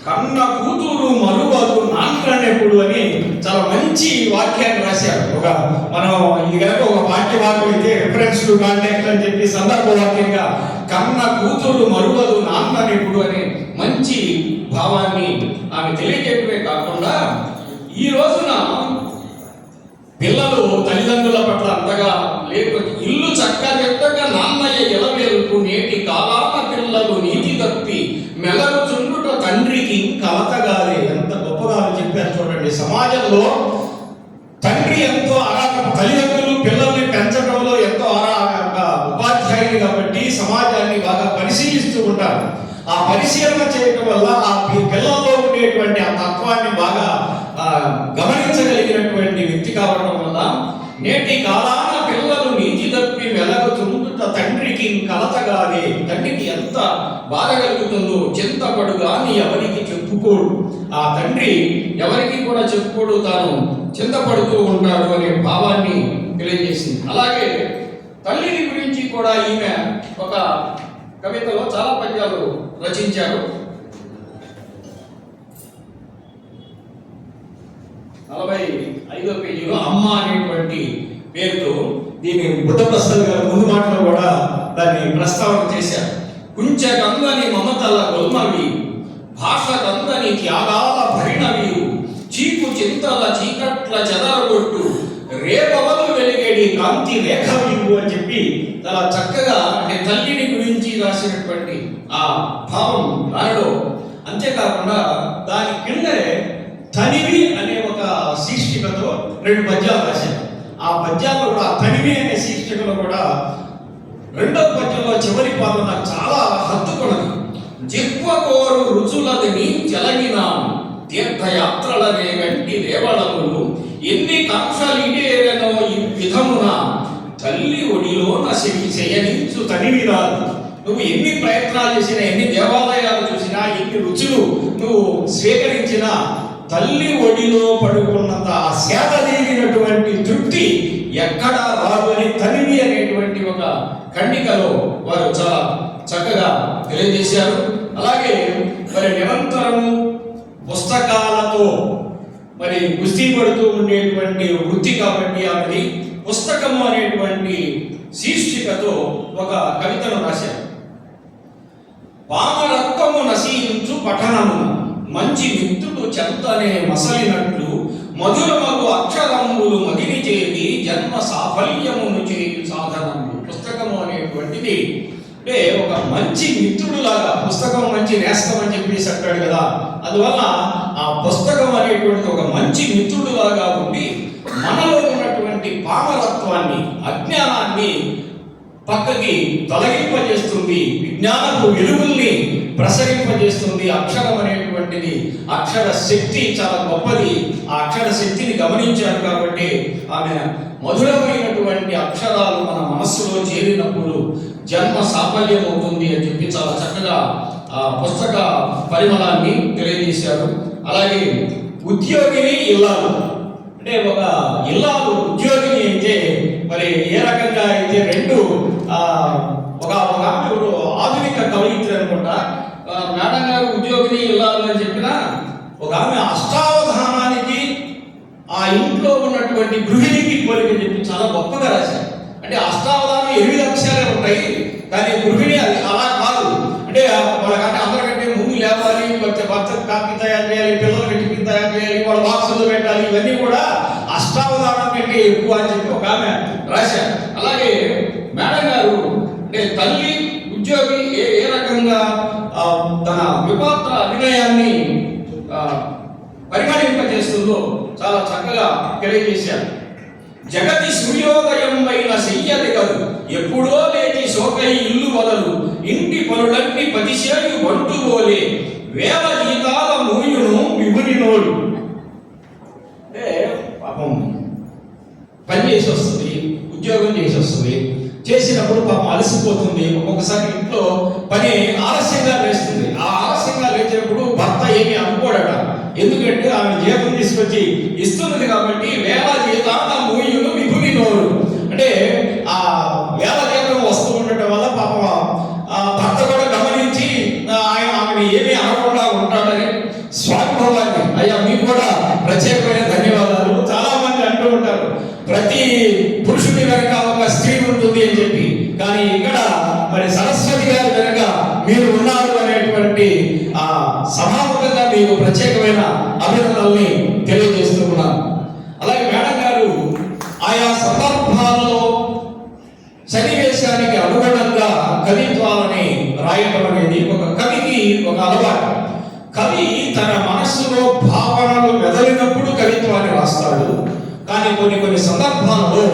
కన్న కూతురు మరువదు నాన్నెప్పుడు అని చాలా మంచి వాక్యాన్ని రాశారు. ఒక మనం ఇది కనుక ఒక వాక్యం అయితే రిఫరెన్స్ టు కాంటాక్ట్ అని చెప్పి సందర్భ వాక్యంగా కన్న కూతురు మరువదు నాన్నెప్పుడు అనే మంచి భావాన్ని ఆమె తెలియజేయడమే కాకుండా ఈ రోజున పిల్లలు తల్లిదండ్రుల పట్ల అంతగా లేకపోతే ఇల్లు చక్కగా నాన్నయ్య ఎలవేలుకు నేటి కాలాన పిల్లలు నీతి తప్పి మెలగుచుండుట తండ్రికి కలతగాలే. ఎంత గొప్పగా చెప్పారు చూడండి. సమాజంలో తండ్రి ఎంతో తల్లిదండ్రులు పిల్లల్ని పెంచడంలో ఎంతో ఉపాధ్యాయులు కాబట్టి సమాజాన్ని బాగా పరిశీలిస్తూ ఉంటారు. ఆ పరిశీలన చేయడం వల్ల ఆ పిల్లల్లో ఉండేటువంటి ఆ తత్వాన్ని బాగా గమనించగలిగినటువంటి వ్యక్తి కావడం వల్ల నేటి కాలాన పిల్లలు నీతి తప్పి వెలగుతుందుట తండ్రికి కలతగానే. తండ్రికి ఎంత బాధ కలుగుతుందో చింతపడు గాని ఎవరికి చెప్పుకోడు. ఆ తండ్రి ఎవరికి కూడా చెప్పుకోడు, తాను చింతపడుతూ ఉంటాడు అనే భావాన్ని తెలియజేసింది. అలాగే తల్లిని గురించి కూడా ఈమె ఒక కవితలో చాలా పద్యాలు రచించారు. 45వ పేజీలో అమ్మ అనేటువంటి పేరుతో దీన్ని బుద్ధప్రసాద్ గారు ముందు మాటలో కూడా దాన్ని ప్రస్తావన చేశారు. కుంచెకందని మమతల గొల్మవి, భాష కందని త్యాగాల భరిణవి, చీపు చింతల చీకట్ల చెదరగొట్టు, రేపవలు వెలిగేడి కాంతి రేఖవివు అని చెప్పి చాలా చక్కగా అంటే తల్లిని గురించి రాసినటువంటి ఆ భావం దానిలో. అంతేకాకుండా దాని కిందే తనివి అనే ఒక శీర్షికతో 2 పద్యాలు రాశారు. ఆ ఆ పద్యాల్లో కూడా తనివి అనే శీర్షికలో కూడా రెండవ పద్యంలో చివరి పాదం నాకు చాలా హత్తుకున్నది. జిహ్వకోరు రుచులదని చెలగినాను తీర్థయాత్రలనే గంటి రేవళములు ఎన్ని కాంక్షలిడేరనో ఈ విధమున తల్లి ఒడిలోన చేయనించు తనివిరాదు. నువ్వు ఎన్ని ప్రయత్నాలు చేసినా, ఎన్ని దేవాలయాలు చూసినా, ఎన్ని రుచులు నువ్వు స్వీకరించినా తల్లి ఒడిలో పడుకున్నంత ఆ సేద తీరినటువంటి తృప్తి ఎక్కడా రాదు అని తనివి అనేటువంటి ఒక ఖండికలో వారు చాలా చక్కగా తెలియజేశారు. అలాగే మరి నిరంతరము పుస్తకాలతో మరి కుస్తీ పడుతూ ఉండేటువంటి వృత్తి కాబట్టి ఆమెది పుస్తకము అనేటువంటి శీర్షికతో ఒక కవితను రాశారు. పామరత్వము నశించు పఠనము మంచి మిత్రుడు చెంతనే మసలినట్లు మధురమగు అక్షరములు మదిని చేరి జన్మ సాఫల్యమును చేయు సాధనములు. పుస్తకము అనేటువంటిది అంటే ఒక మంచి మిత్రుడులాగా, పుస్తకం మంచి నేస్తం అని చెప్పేసి అంటాడు కదా, అందువల్ల ఆ పుస్తకం అనేటువంటి ఒక మంచి మిత్రుడులాగా ఉండి మనలో ఉన్నటువంటి పామరత్వాన్ని, అజ్ఞానాన్ని పక్కకి తొలగింపజేస్తుంది, విజ్ఞానపు వెలుగుల్ని ప్రసరింపజేస్తుంది. అక్షరం అనేటువంటిది, అక్షర శక్తి చాలా గొప్పది. ఆ అక్షర శక్తిని గమనించారు కాబట్టి ఆమె మధురమైనటువంటి అక్షరాలు మన మనస్సులో చేరినప్పుడు జన్మ సాఫల్యం అవుతుంది అని చెప్పి చాలా చక్కగా ఆ పుస్తక పరిమళాన్ని తెలియజేశారు. అలాగే ఉద్యోగిని ఇల్లాలు, అంటే ఒక ఇల్లాలు ఉద్యోగిని అయితే మరి ఏ రకంగా అయితే రెండు ఒక ఆధునిక కవయిత్రి అనుకుంటా, మేడం గారు ఉద్యోగిని ఇల్లాలు అని చెప్పిన ఒక ఆమె అష్టావధానానికి ఆ ఇంట్లో ఉన్నటువంటి గృహిణికి పోలిక చెప్పి చాలా గొప్పగా రాశారు. అంటే అష్టావధానం 8 అక్షరాలే ఉంటాయి, కానీ గృహిణి అది అలా కాదు. అంటే వాళ్ళకంటే అందరికంటే ముందు లేవాలి, భర్త కాపీ తయారు చేయాలి, పిల్లలకి టిఫిన్ తయారు చేయాలి, వాళ్ళ బాక్సులు పెట్టాలి, ఇవన్నీ కూడా అష్టావధానం కంటే ఎక్కువ అని చెప్పి ఒక ఆమె రాశారు. అలాగే మేడం గారు అంటే తల్లి ఉద్యోగి ఏ రకంగా తన విపాత్ర అభినయాన్ని పరిగణింపజేస్తుందో చాలా చక్కగా తెలియజేశారు. జగతి సూర్యోదయం అయిన చెయ్యది కదు ఎప్పుడో లేచి సోకై ఇల్లు వదలు ఇంటి పనులన్నీ పదిశేయు బంటు పోలే వేల జీతాల మూయును విభునినోడు. అంటే పాపం పని చేసి వస్తుంది, ఉద్యోగం చేసి వస్తుంది, చేసినప్పుడు పాపం అలసిపోతుంది. ఒక్కొక్కసారి ఇంట్లో పని ఆలస్యంగా లేస్తుంది. ఆ ఆలస్యంగా లేచినప్పుడు భర్త ఏమి అనుకోడట, ఎందుకంటే ఆమె జీతం తీసుకొచ్చి ఇస్తున్నది కాబట్టి. వేల జీతాల మూయును విభునినోడు, అంటే ఆ వేల జీతం వస్తూ ఉండటం వల్ల పాపం భర్త కూడా గమనించి ఆమెను ఏమీ అనకుండా ఉంటాడని స్వానుభవాన్ని. అయ్యా మీకు కూడా ప్రత్యేకమైన ధన్యవాదాలు. చాలా మంది అంటూ ఉంటారు ప్రతి పురుషుడి వెనక ఒక స్త్రీ ఉంటుంది అని చెప్పి, కానీ ఇక్కడ మరి సరస్వతి గారి వెనక మీరు ఉన్నారు అనేటువంటి ఆ సమాముఖంగా మీకు ప్రత్యేకమైన అభినందనల్ని తెలియజేస్తూ ఉన్నాను. అలాగే మేడం గారు ఆయా సందర్భాలలో సన్నివేశానికి అనుగుణంగా కవిత్వాలని రాయటం అనేది ఒక కవికి ఒక అలవాటు. కవి తన మనస్సులో భావనలు మెదలినప్పుడు కవిత్వాన్ని రాస్తాడు, కానీ కొన్ని సందర్భాలలో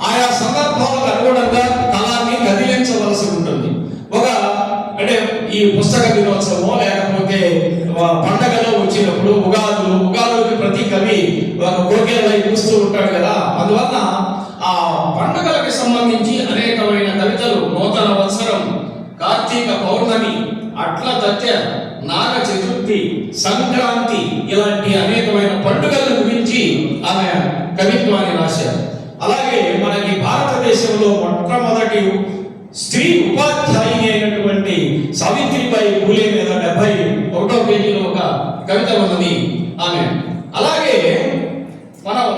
ఆయా సందర్భాలకు అనుగుణంగా కళాన్ని కదిలించవలసి ఉంటుంది. అంటే ఈ పుస్తక దినోత్సవం లేకపోతే పండగలో వచ్చినప్పుడు ఉగాదులకి ప్రతి కవి ఒక కోరికలై చూస్తూ ఉంటాడు కదా, అందువల్ల ఆ పండుగలకు సంబంధించి అనేకమైన కవితలు, నూతన వత్సరం, కార్తీక పౌర్ణమి, అట్ల తథ్య, నాగ చతుర్థి, సంక్రాంతి ఇలాంటి అనేకమైన పండుగల గురించి ఆమె కవిత్వాన్ని రాశారు. అలాగే మనకి భారతదేశంలో మొట్టమొదటి స్త్రీ ఉపాధ్యాయుని అయినటువంటి సావిత్రిబాయి పూలే మీద 71వ పేజీలో ఒక కవిత ఉన్నది ఆమె. అలాగే మనం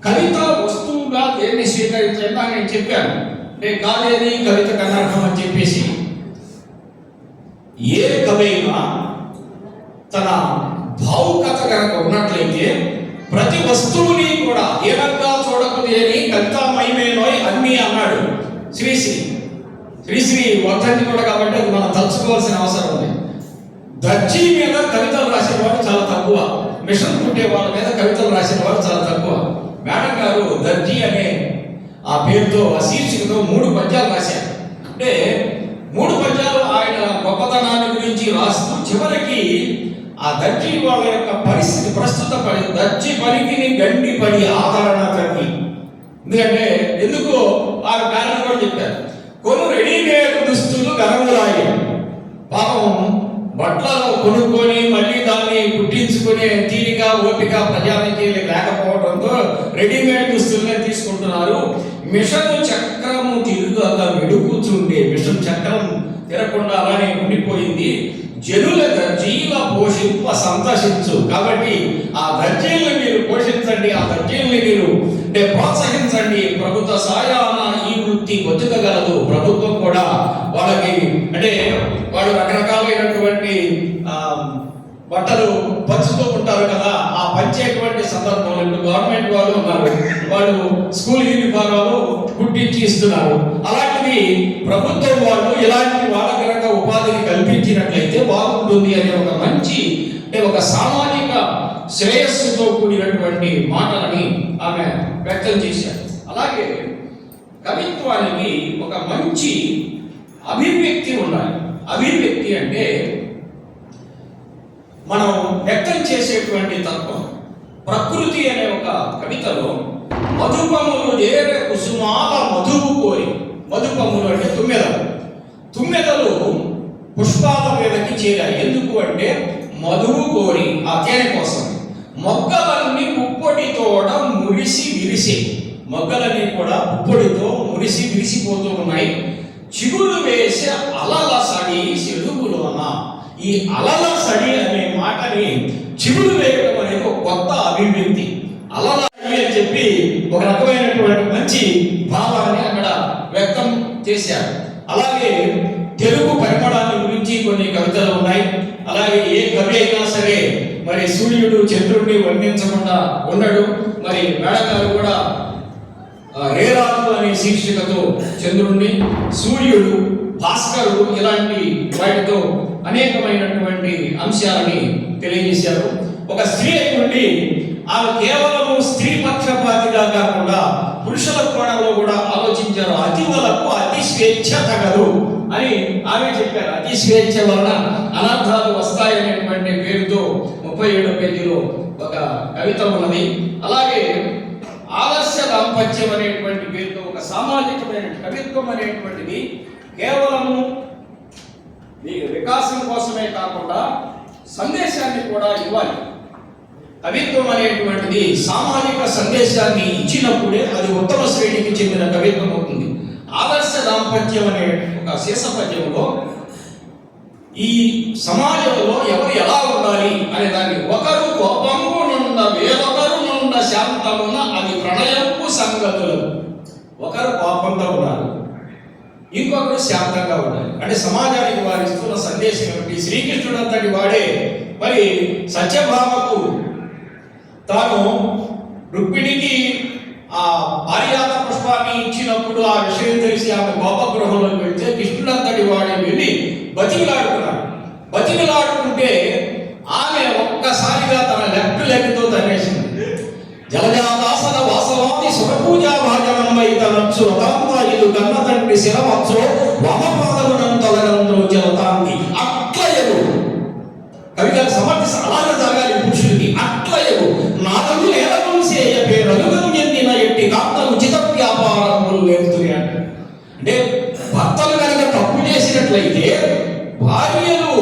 కవిత వస్తువుగా దేన్ని స్వీకరించేదా నేను చెప్పాను, అంటే కాదేది కవిత కన్నర్హం అని చెప్పేసి. ఏ కవైనా తన భావుకత కనుక ఉన్నట్లయితే ప్రతి వస్తువుని కూడా ఏకంగా చూడకుది అని కవితామయమేనోయ్ అన్నీ అన్నాడు శ్రీశ్రీ వర్ధంతి కూడా, కాబట్టి అది మనం తలుచుకోవాల్సిన అవసరం ఉంది. దర్జీ మీద కవితలు రాసిన వాడు చాలా తక్కువ, మిషన్ కుట్టే వాళ్ళ మీద కవితలు రాసిన వాడు చాలా తక్కువ. మేడం దర్జీ అనే ఆ పేరుతో ఆ శీర్షికతో 3 పద్యాలు రాశారు. అంటే 3 పద్యాలు ఆయన గొప్పతనాన్ని గురించి రాస్తూ చివరికి ఆ దర్జీ వాళ్ళ యొక్క పరిస్థితి ప్రస్తుత దర్జీ పనికిని గండి పడి ఆదరణ తగ్గి. ఎందుకంటే ఎందుకు ఆ కారణం కూడా చెప్పారు. కొన్ని రెడీమేడ్ దుస్తులు గనములాయి. పాపం బట్టలను కొనుక్కొని మళ్ళీ దాన్ని కుట్టించుకునే తీరిక ఓపిక ప్రజానికి లేకపోవడంతో రెడీమేడ్ దుస్తులనే తీసుకుంటున్నారు. మిషన్ చక్రము తిరుగుగా మెడుకుతుండే మిషన్ చక్రం తిరగకుండా అలానే ఉండిపోయింది. జనుల దర్జీల పోషింప సంతోషించు. కాబట్టి ఆ దర్జీలను మీరు పోషించండి, ఆ దర్జీల్ని మీరు ప్రోత్సహించండి. ప్రభుత్వ సాయాన ఈ వృత్తి బతుకగలదు. ప్రభుత్వం కూడా వాళ్ళకి అంటే వాళ్ళు రకరకాలైనటువంటి బట్టలు పంచుతూ ఉంటారు కదా, ఆ పంచేటువంటి సందర్భంలో ఇప్పుడు గవర్నమెంట్ వాళ్ళు ఉన్నారు, వాళ్ళు స్కూల్ యూనిఫారాలు కుట్టించి ఇస్తున్నారు. అలాంటిది ప్రభుత్వం వాళ్ళు ఇలాంటి వాళ్ళ కనుక ఉపాధిని కల్పించినట్లయితే బాగుంటుంది అనే ఒక మంచి అంటే ఒక సామాజిక శ్రేయస్సుతో కూడినటువంటి మాటలని ఆమె వ్యక్తం చేశారు. అలాగే కవిత్వానికి ఒక మంచి అభివ్యక్తి ఉండాలి. అభివ్యక్తి అంటే మనం వ్యక్తం చేసేటువంటి తత్వం. ప్రకృతి అనే ఒక కవితలో మధుపములు ఏరే కుసుమాల మధువు కోరి. మధుపములు అంటే తుమ్మెదలు పుష్పాల మీదకి చేరాయి. ఎందుకు అంటే మధువు కోరి, ఆ తేనె కోసం. మొగ్గలన్నీ పుప్పొడితోడ మురిసి విరిసి. మొగ్గలన్నీ కూడా పుప్పొడితో మురిసి విరిసిపోతూ ఉన్నాయి. చిగురు వేసే అలల సడి సెడుగులోన. ఈ అలల సడి అనే మాటని చిగురు వేయడం అనేది ఒక కొత్త అభివ్యక్తి. అలల సడి అని చెప్పి ఒక రకమైనటువంటి మంచి భావాన్ని అక్కడ వ్యక్తం చేశారు. అలాగే తెలుగు పరిమళాన్ని గురించి కొన్ని కవితలు ఉన్నాయి. అలాగే ఏ కవి అయినా సరే మరి సూర్యుడు చంద్రుడిని వర్ణించకుండా ఉండడు. మరి మేడగారు కూడా రేరాజు అనే శీర్షికతో చంద్రుడిని, సూర్యుడు, భాస్కరుడు ఇలాంటి వాటితో అనేకమైనటువంటి అంశాలని తెలియజేశారు. ఒక స్త్రీ అయి ఉండి ఆమె కేవలం స్త్రీ పక్షపాతిగా కాకుండా పురుషుల కోణంలో కూడా ఆలోచించారు. అతివలకు అతి స్వేచ్ఛ తగదు అని ఆమె చెప్పారు. అతి స్వేచ్ఛ వలన అనర్థాలు వస్తాయనేటువంటి పేరుతో 37 పేజీలో ఒక కవిత ఉన్నది. అలాగే ఆదర్శ దాంపత్యం అనేటువంటి పేరుతో ఒక సామాజికమైన కవిత్వం అనేటువంటిది కేవలము వికాసం కోసమే కాకుండా సందేశాన్ని కూడా ఇవ్వాలి. కవిత్వం అనేటువంటిది సామాజిక సందేశాన్ని ఇచ్చినప్పుడే అది ఉత్తమ శ్రేణికి చెందిన కవిత్వం అవుతుంది. ఆదర్శ దాంపత్యం అనే ఒక శీర్షపద్యంలో ఈ సమాజంలో ఎవరు ఎలా ఉండాలి అనే దాన్ని, ఒకరు కోపము నుండ వేరొకరు నుండ శాంతమున అది ప్రణయపు సంగతులు. ఒకరు కోపంతో ఉన్నారు, ఇంకొకరు శాంతంగా ఉండాలి. అంటే సమాజానికి వారు ఇస్తున్న సందేశం ఏమిటి? శ్రీకృష్ణుడు అంతటి వాడే మరి సత్యభామకు తాను రుక్మిణికి ఆ పారిజాత పుష్పాన్ని ఇచ్చినప్పుడు ఆ విషయం తెలిసి ఆమె గోపగృహంలోకి వెళ్తే కృష్ణుడు అంతటి వాడే వెళ్ళి బతికిలాడుకున్నాడు. బతికిలాడుకుంటే ఆమె ఒక్కసారిగా తన లెఫ్ట్ లెగ్తో తన్నేసింది. జలజాదాసన వాసవాది సురపూజా భాజనమై తనచ్చు రతాంతాయిలు కన్న తండ్రి శిరవత్సో వమపాదమునంతలనంలో జలతాంగి అట్లయగు. కవిగా సమర్థి అలాగే జరగాలి పురుషుడికి. అట్లయగు నాలుగు నేలకు సేయ పేరలుగం చెందిన ఎట్టి కాంత ఉచిత వ్యాపారములు వేరుతున్నాయి. అంటే భర్తలు కనుక తప్పు చేసినట్లయితే భార్యలు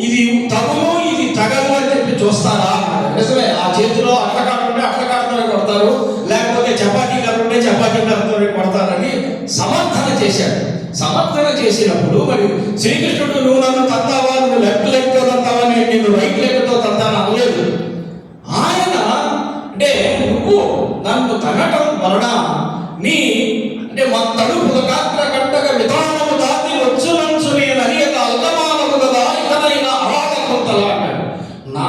ఇది తగును ఇది తగదు అని చెప్పి చూస్తారా? నిజమే, ఆ చేతిలో అట్లకాడుంటే అట్లకాడుతోనే కొడతారు, లేకపోతే చపాతీ కడుంటే చపాతీ కడుతోనే కొడతారని సమర్థన చేశాడు. సమర్థన చేసినప్పుడు మరి శ్రీకృష్ణుడు నువ్వు నన్ను తంతావా, నువ్వు లెఫ్ట్ లెగ్తో తంతావా, నేను నిన్ను రైట్ లెగ్తో తంతాను అనలేదు. ఆయన అంటే నువ్వు నన్ను తగటం వలన నీ అంటే మా తడుపు కాత్ర కట్టగా విధానము దాన్ని వచ్చునంచు నేను అనేక అల్లమానము కదా ఇతనైనా అరాట కొంతలా అన్నాడు. నా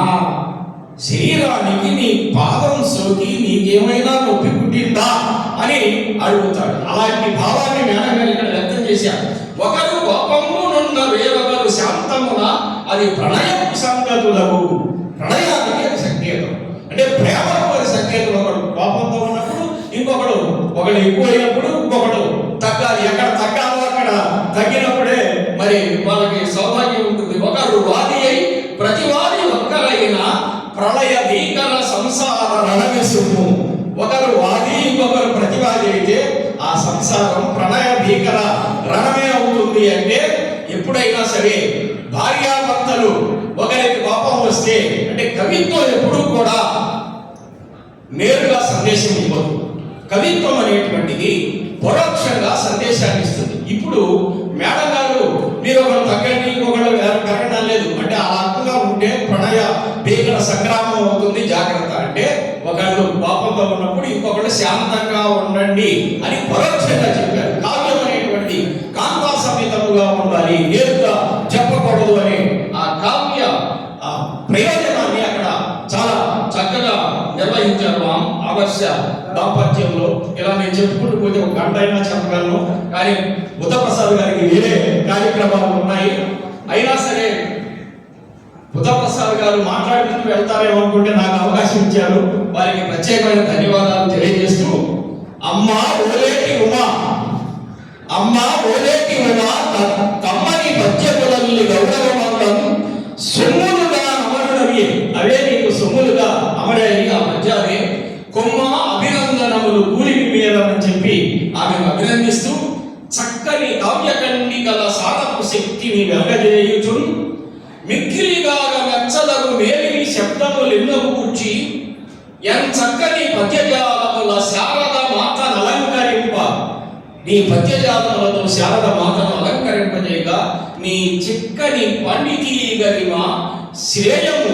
శరీరానికి నీ పాదం సోకి నీకేమైనా నొప్పి పుట్టిందా అని అడుగుతాడు. అలాంటి భావాన్ని మేనగారు ఇక్కడ వ్యక్తం చేశారు. ఒకరు కోపము నుండ వేరొకరు శాంతమున అది ప్రణయపు సంగతులకు. ప్రణయానికి అది సంకేతం, అంటే ప్రేమకు అది సంకేతం. ఒకడు కోపంతో ఉన్నప్పుడు ఇంకొకడు ఒకడు ఎక్కువైనప్పుడు ఇంకొకడు తగ్గాలి. ఎక్కడ తగ్గాలో అక్కడ తగ్గినప్పుడే మరి వాళ్ళకి సౌభాగ్యం ఉంటుంది. ఒకరు వాది అయి ప్రతివాది ఒక్కరైన ప్రళయ భీకర సంసార రణవిసుము. ఒకరు వాది ఇంకొకరు ప్రతివాది అయితే ఆ సంసారం ప్రళయ భీకర రణమే అవుతుంది. అంటే ఎప్పుడైనా సరే భార్యాభర్తలు ఒకరికి కోపం వస్తే, అంటే కవిత్వం ఎప్పుడూ కూడా నేరుగా సందేశం ఇవ్వదు. కవిత్వం అనేటువంటిది పరోక్షంగా సందేశాన్ని ఇస్తుంది. ఇప్పుడు మేడం గారు మీరు ఒకరు తగ్గండి ఇంకొకరు పెరగడం లేదు అంటే ఆ రకంగా ఉంటే ప్రణయ భీకర సంగ్రామం అవుతుంది, జాగ్రత్త. అంటే ఒకళ్ళు కోపంగా ఉన్నప్పుడు ఇంకొకళ్ళు శాంతంగా ఉండండి అని పరోక్షంగా చెప్పారు. కావ్యం అనేటువంటి కాంతా సమేతముగా ఉండాలి, నేరుగా చెప్పకూడదు అనే ఆ కావ్య ప్రయోజనాన్ని అక్కడ చాలా చక్కగా నిర్వహించారు. ఆదర్శ దాంపత్యంలో ఇలా నేను చెప్పుకుంటూ పోతే ఒక గంట అయినా చెప్పగలను, కానీ బుద్ధప్రసాద్ గారికి వేరే కార్యక్రమాలు ఉన్నాయి. అయినా సరే బుద్ధప్రసాద్ గారు మాట్లాడుతూ వెళ్తారేమో అనుకుంటే నాకు అవకాశం ఇచ్చారు. వారికి ప్రత్యేకమైన ధన్యవాదాలు తెలియజేస్తూ, అమ్మా ఓలేటి ఉమా, అమ్మా ఓలేటి ఉమా కమ్మని పద్యములని గౌరవమంతం సొమ్ములుగా అమరునవి, అవే నీకు సొమ్ములుగా అమరేవి ఆ పద్యాలే. కొమ్మ అభినందనములు కూలికి మీరని చెప్పి ఆమెను అభినందిస్తూ, చక్కని కావ్యకండికల సారపు శక్తిని వెలగజేయుచు మిక్కిలిగా మెచ్చదగు మేలిని శబ్దములెన్నో కూర్చి ఎన్ చక్కని పద్యజాలముల శారద మాతను అలంకరింప, నీ పద్యజాలములతో శారద మాతను అలంకరింపజేయగా నీ చిక్కని పండితీ గరిమ శ్రేయము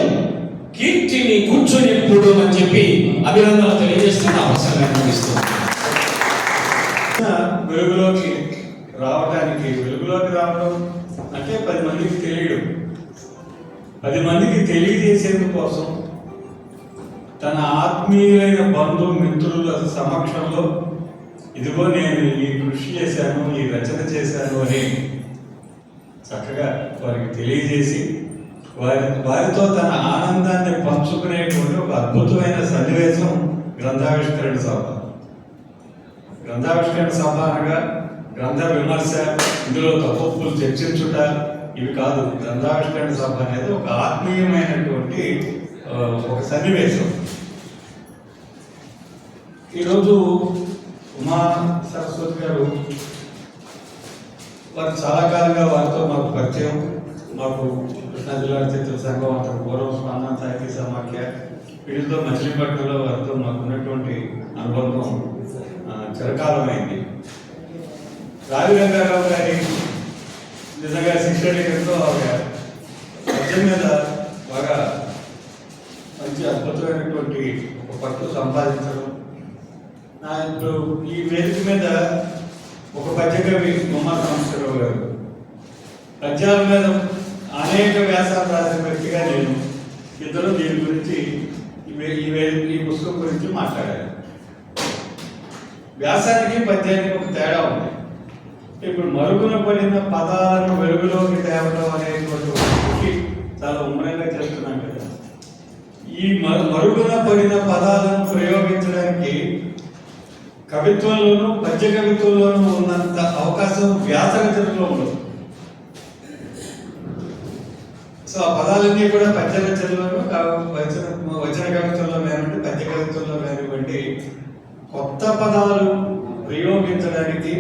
కీర్తిని కూర్చొనిప్పుడు అని చెప్పి అభినందనలు తెలియజేస్తున్న అవసరం కనిపిస్తుంది. వెలుగులోకి రావడం అంటే 10 మందికి తెలియడం, 10 మందికి తెలియజేసేందుకోసం తన ఆత్మీయులైన బంధు మిత్రుల సమక్షంలో ఇదిగో నేను ఈ కృషి చేశాను, ఈ రచన చేశాను అని చక్కగా వారికి తెలియజేసి వారితో తన ఆనందాన్ని పంచుకునేటువంటి ఒక అద్భుతమైన సన్నివేశం గ్రంథావిష్కరణ సభ. గ్రంథావిష్కరణ సభ అనగా గ్రంథ విమర్శ, ఇందులో తప్పులు చర్చించుట ఇవి కాదు. గ్రంథావిష్కరణ సభ అనేది ఒక ఆత్మీయమైనటువంటి ఒక సన్నివేశం. ఈరోజు ఉమా సరస్వతి గారు వారు చాలా కాలంగా వారితో మాకు పరిచయం. మాకు కృష్ణా జిల్లా చిత్ర సంఘం అంత పూర్వం స్పందన సాహితీ సమాఖ్య వీటితో మచిలీపట్నంలో వారితో మాకు ఉన్నటువంటి అనుబంధం చిరకాలమైంది. రావిరంగారావు గారి నిజంగా శిక్షణతో ఆవిడ పద్యం మీద బాగా మంచి అద్భుతమైనటువంటి ఒక పట్టు సంపాదించడం. ఇప్పుడు ఈ వేదిక మీద ఒక పద్యకవి బొమ్మ సంస్కరరావు గారు పద్యాల మీద అనేక వ్యాసాలు రాసిన వ్యక్తిగా నేను ఇద్దరు దీని గురించి ఈ పుస్తకం గురించి మాట్లాడారు. వ్యాసానికి పద్యానికి ఒక తేడా ఉంది. ఇప్పుడు మరుగున పడిన పదాలను వెలుగులోకి తేవడం అనేటువంటి కృషి చాలా ఉమ్మరంగా చేస్తున్నాం కదా. ఈ మరుగున పడిన పదాలను ప్రయోగించడానికి కవిత్వంలోనూ పద్య కవిత్వంలోనూ ఉన్నంత అవకాశం వ్యాస రచనలో ఉండదు. సో ఆ పదాలన్నీ కూడా పద్య రచనలోనూ వచన కవిత్వంలో కానివ్వండి, పద్య కవిత్వంలో కానివ్వండి, కొత్త పదాలు ప్రయోగించడానికి,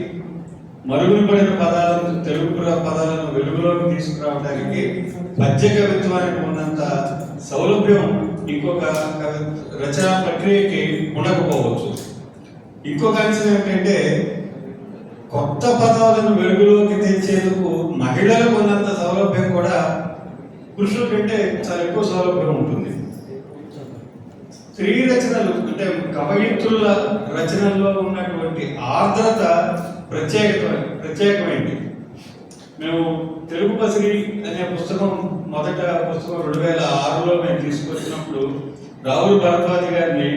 మరుగున పడిన పదాలను, తెలుగు పదాలను వెలుగులోకి తీసుకురావడానికి పద్య కవిత్వానికి ఉన్నంత సౌలభ్యం ఇంకొక రచనా ప్రక్రియకి ఉండకపోవచ్చు. ఇంకొక అంశం ఏంటంటే కొత్త పదాలను వెలుగులోకి తెచ్చేందుకు మహిళలకు ఉన్నంత సౌలభ్యం కూడా పురుషుల కంటే చాలా ఎక్కువ సౌలభ్యం ఉంటుంది. స్త్రీ రచనలు అంటే కవయిత్రుల రచనల్లో ఉన్నటువంటి ఆర్ద్రత ప్రత్యేకమైంది. మేము తెలుగు పసిడి అనే పుస్తకం మొదట పుస్తకం 2006లో మేము తీసుకొచ్చినప్పుడు రాహుల్ భరద్వాజ్ గారిని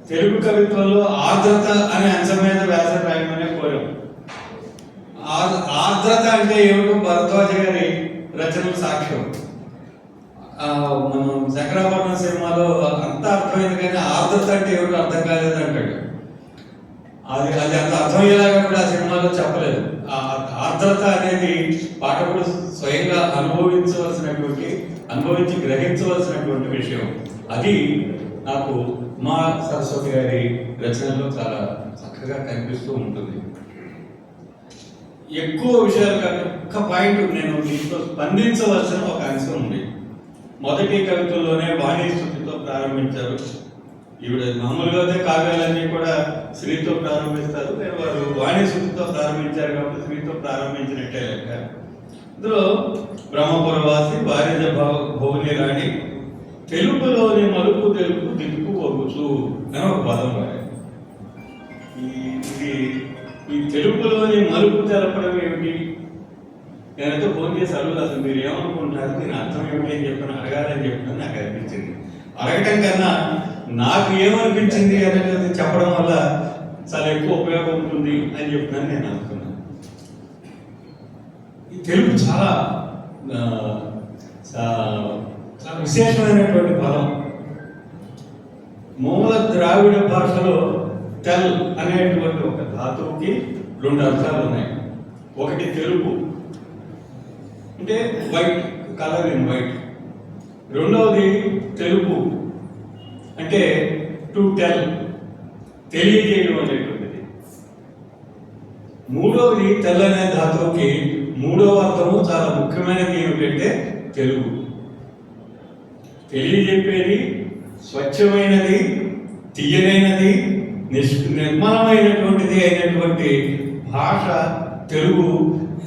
తెలుగు కవిత్వంలో ఆర్ద్రత అనే అంశం మీద వ్యాసం రాయమనే కోరాం. ఆర్ద్రత అంటే ఏమిటో భరద్వాజ్ గారి రచనలు సాక్ష్యం. మనం శంకరాభరణం సినిమాలో అంతా అర్థమైంది, కానీ ఆర్ద్రత అంటే ఏమిటో అర్థం కాలేదంట. అది అది అంత అర్థమయ్యేలాగా కూడా ఆ సినిమాలో చెప్పలేదు. ఆ ఆర్ద్రత అనేది పాఠకుడు స్వయంగా అనుభవించి గ్రహించవలసినటువంటి విషయం. అది నాకు మా సరస్వతి గారి రచనలో చాలా చక్కగా కనిపిస్తూ ఉంటుంది. ఎక్కువ విషయాలు కాదు, ఒక్క పాయింట్ నేను దీంట్లో స్పందించవలసిన ఒక అంశం ఉంది. మొదటి కవితల్లోనే వాణి స్తుతితో ప్రారంభించారు. ఈవిడ మామూలుగా అయితే కావ్యాలన్నీ కూడా శ్రీతో ప్రారంభిస్తారు, వారు వాణి స్తుతితో ప్రారంభించారు కాబట్టి శ్రీతో ప్రారంభించినట్టే లెక్క. ఇందులో బ్రహ్మపురవాసి భార్య భౌని రాణి తెలుపులోని మలుపు తెలుపు దిక్కు వగుచు అని ఒక పదం వాడారు. ఈ తెలుపులోని మలుపు తెలపడం ఏమిటి? నేనైతే ఫోన్ చేసి అడుగుతా, అసలు మీరు ఏమనుకుంటున్నారు, దీని అర్థం ఏమిటి అని అడగాలని చెప్పిన నాకు అనిపించింది. అడగటం కన్నా నాకు ఏమనిపించింది అనేది చెప్పడం వల్ల చాలా ఎక్కువ ఉపయోగం ఉంటుంది అని చెప్పినని నేను అనుకున్నాను. ఈ తెలుపు చాలా విశేషమైనటువంటి పదం. మూల ద్రావిడ భాషలో తెల్ అనేటువంటి ఒక ధాతువుకి 2 అర్థాలు ఉన్నాయి. ఒకటి తెలుపు అంటే వైట్, కలర్ ఇన్ వైట్. రెండవది తెలుపు అంటే టు టెల్, తెలియజేయడం అనేటువంటిది. మూడవది తెల్లనే ధాతువుకి 3వ అర్థము చాలా ముఖ్యమైనది ఏమిటంటే తెలుగు. తెలియజెప్పేది, స్వచ్ఛమైనది, తీయనైనది, నిర్మలమైనటువంటిది అయినటువంటి భాష తెలుగు.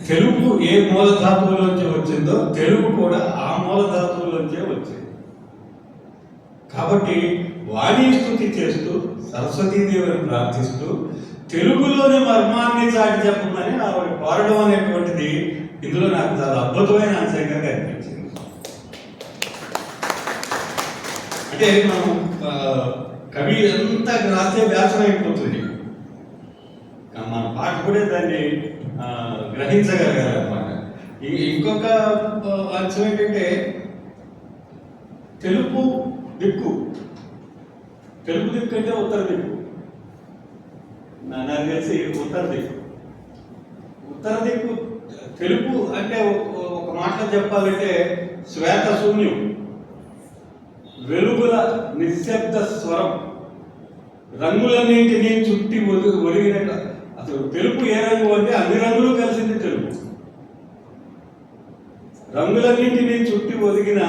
తెలుగు ఏ మూల ధాతువులోంచి వచ్చిందో తెలుగు కూడా ఆ మూల ధాతువులోంచే వచ్చింది. కాబట్టి వాణి స్తుతి చేస్తూ సరస్వతీదేవిని ప్రార్థిస్తూ తెలుగులోని మర్మాన్ని చాటి చెప్పమని ఆవిడ కోరడం అనేటువంటిది ఇందులో నాకు చాలా అద్భుతమైన అంశంగా కనిపించింది. అంటే మనం కవి ఎంత రాసే వ్యాసం అయిపోతుంది, మన పాట కూడా దాన్ని గ్రహించగలగాలన్నమాట. ఇంకొక అంశం ఏంటంటే తెలుపు దిక్కు అంటే ఉత్తర దిక్కు. నాకు తెలిసి ఉత్తర దిక్కు తెలుపు అంటే ఒక మాటలో చెప్పాలంటే శ్వేత శూన్యం, వెలుగుల నిశ్శబ్ద స్వరం, రంగులన్నింటినీ చుట్టి ఒరిగినట్టు. అసలు తెలుపు ఏ రంగు అంటే అన్ని రంగులు కలిసింది తెలుపు. రంగులన్నింటినీ చుట్టి ఒదిగిన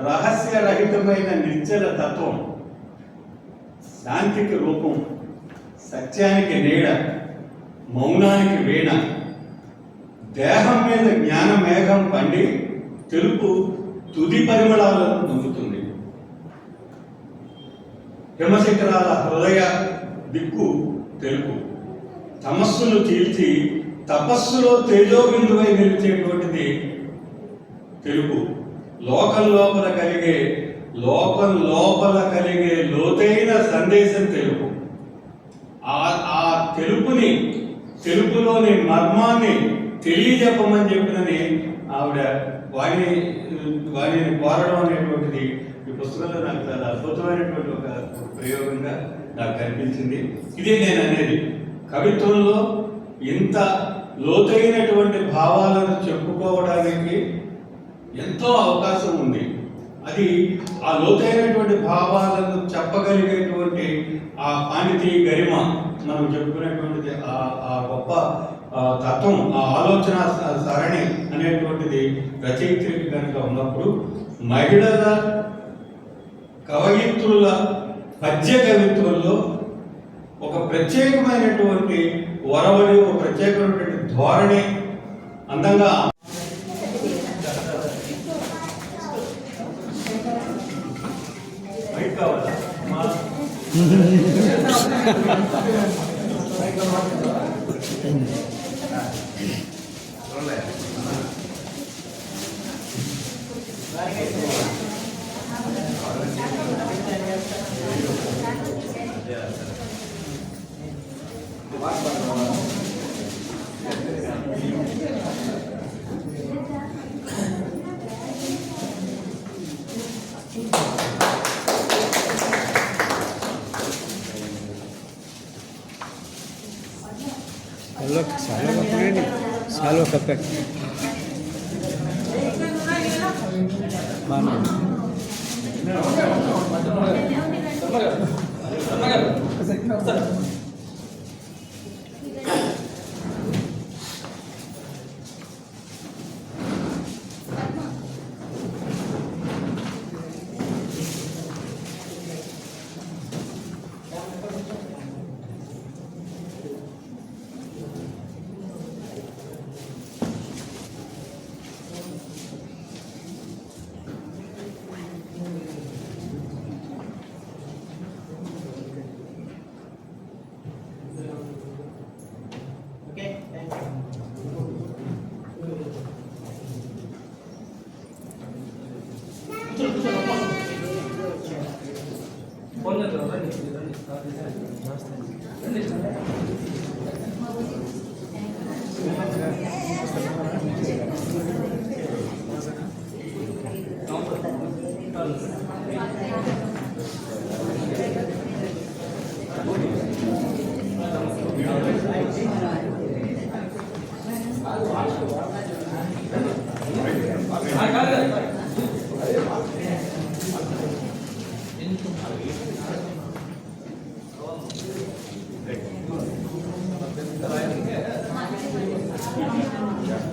రహస్యరహితమైన నిశ్చల తత్వం, శాంతికి రూపం, సత్యానికి నీడ, మౌనానికి వీణ, దేహం మీద జ్ఞాన మేఘం పండి తెలుపు తుది పరిమళాలను పొందుతుంది. హిమశిఖరాల హృదయ దిక్కు తెలుపు, తమస్సును చీల్చి తపస్సులో తేజోబిందువై నిలిచేటువంటిది తెలుపు. లోకం లోపల కలిగే లోతైన సందేశం తెలుపు. ఆ తెలుపులోని మర్మాన్ని తెలియజెప్పమని చెప్పినని ఆవిడ వాణిని కోరడం అనేటువంటిది ఈ పుస్తకంలో నాకు చాలా అద్భుతమైనటువంటి ఒక ప్రయోగంగా నాకు కనిపించింది. ఇదే నేను అనేది, కవిత్వంలో ఇంత లోతైనటువంటి భావాలను చెప్పుకోవడానికి ఎంతో అవకాశం ఉంది. అది ఆ లోతైనటువంటి భావాలను చెప్పగలిగేటువంటి ఆ పాండితీ గరిమ, మనం చెప్పుకునేటువంటిది ఆ గొప్ప తత్వం, ఆ ఆలోచన సరణి అనేటువంటిది రచయిత్రికి కనుక ఉన్నప్పుడు మహిళల కవయిత్రుల పద్య కవిత్వంలో ఒక ప్రత్యేకమైనటువంటి వరవడి, ఒక ప్రత్యేకమైనటువంటి ధోరణి అందంగా కావాలా సాల్వ కప్పే ఓకే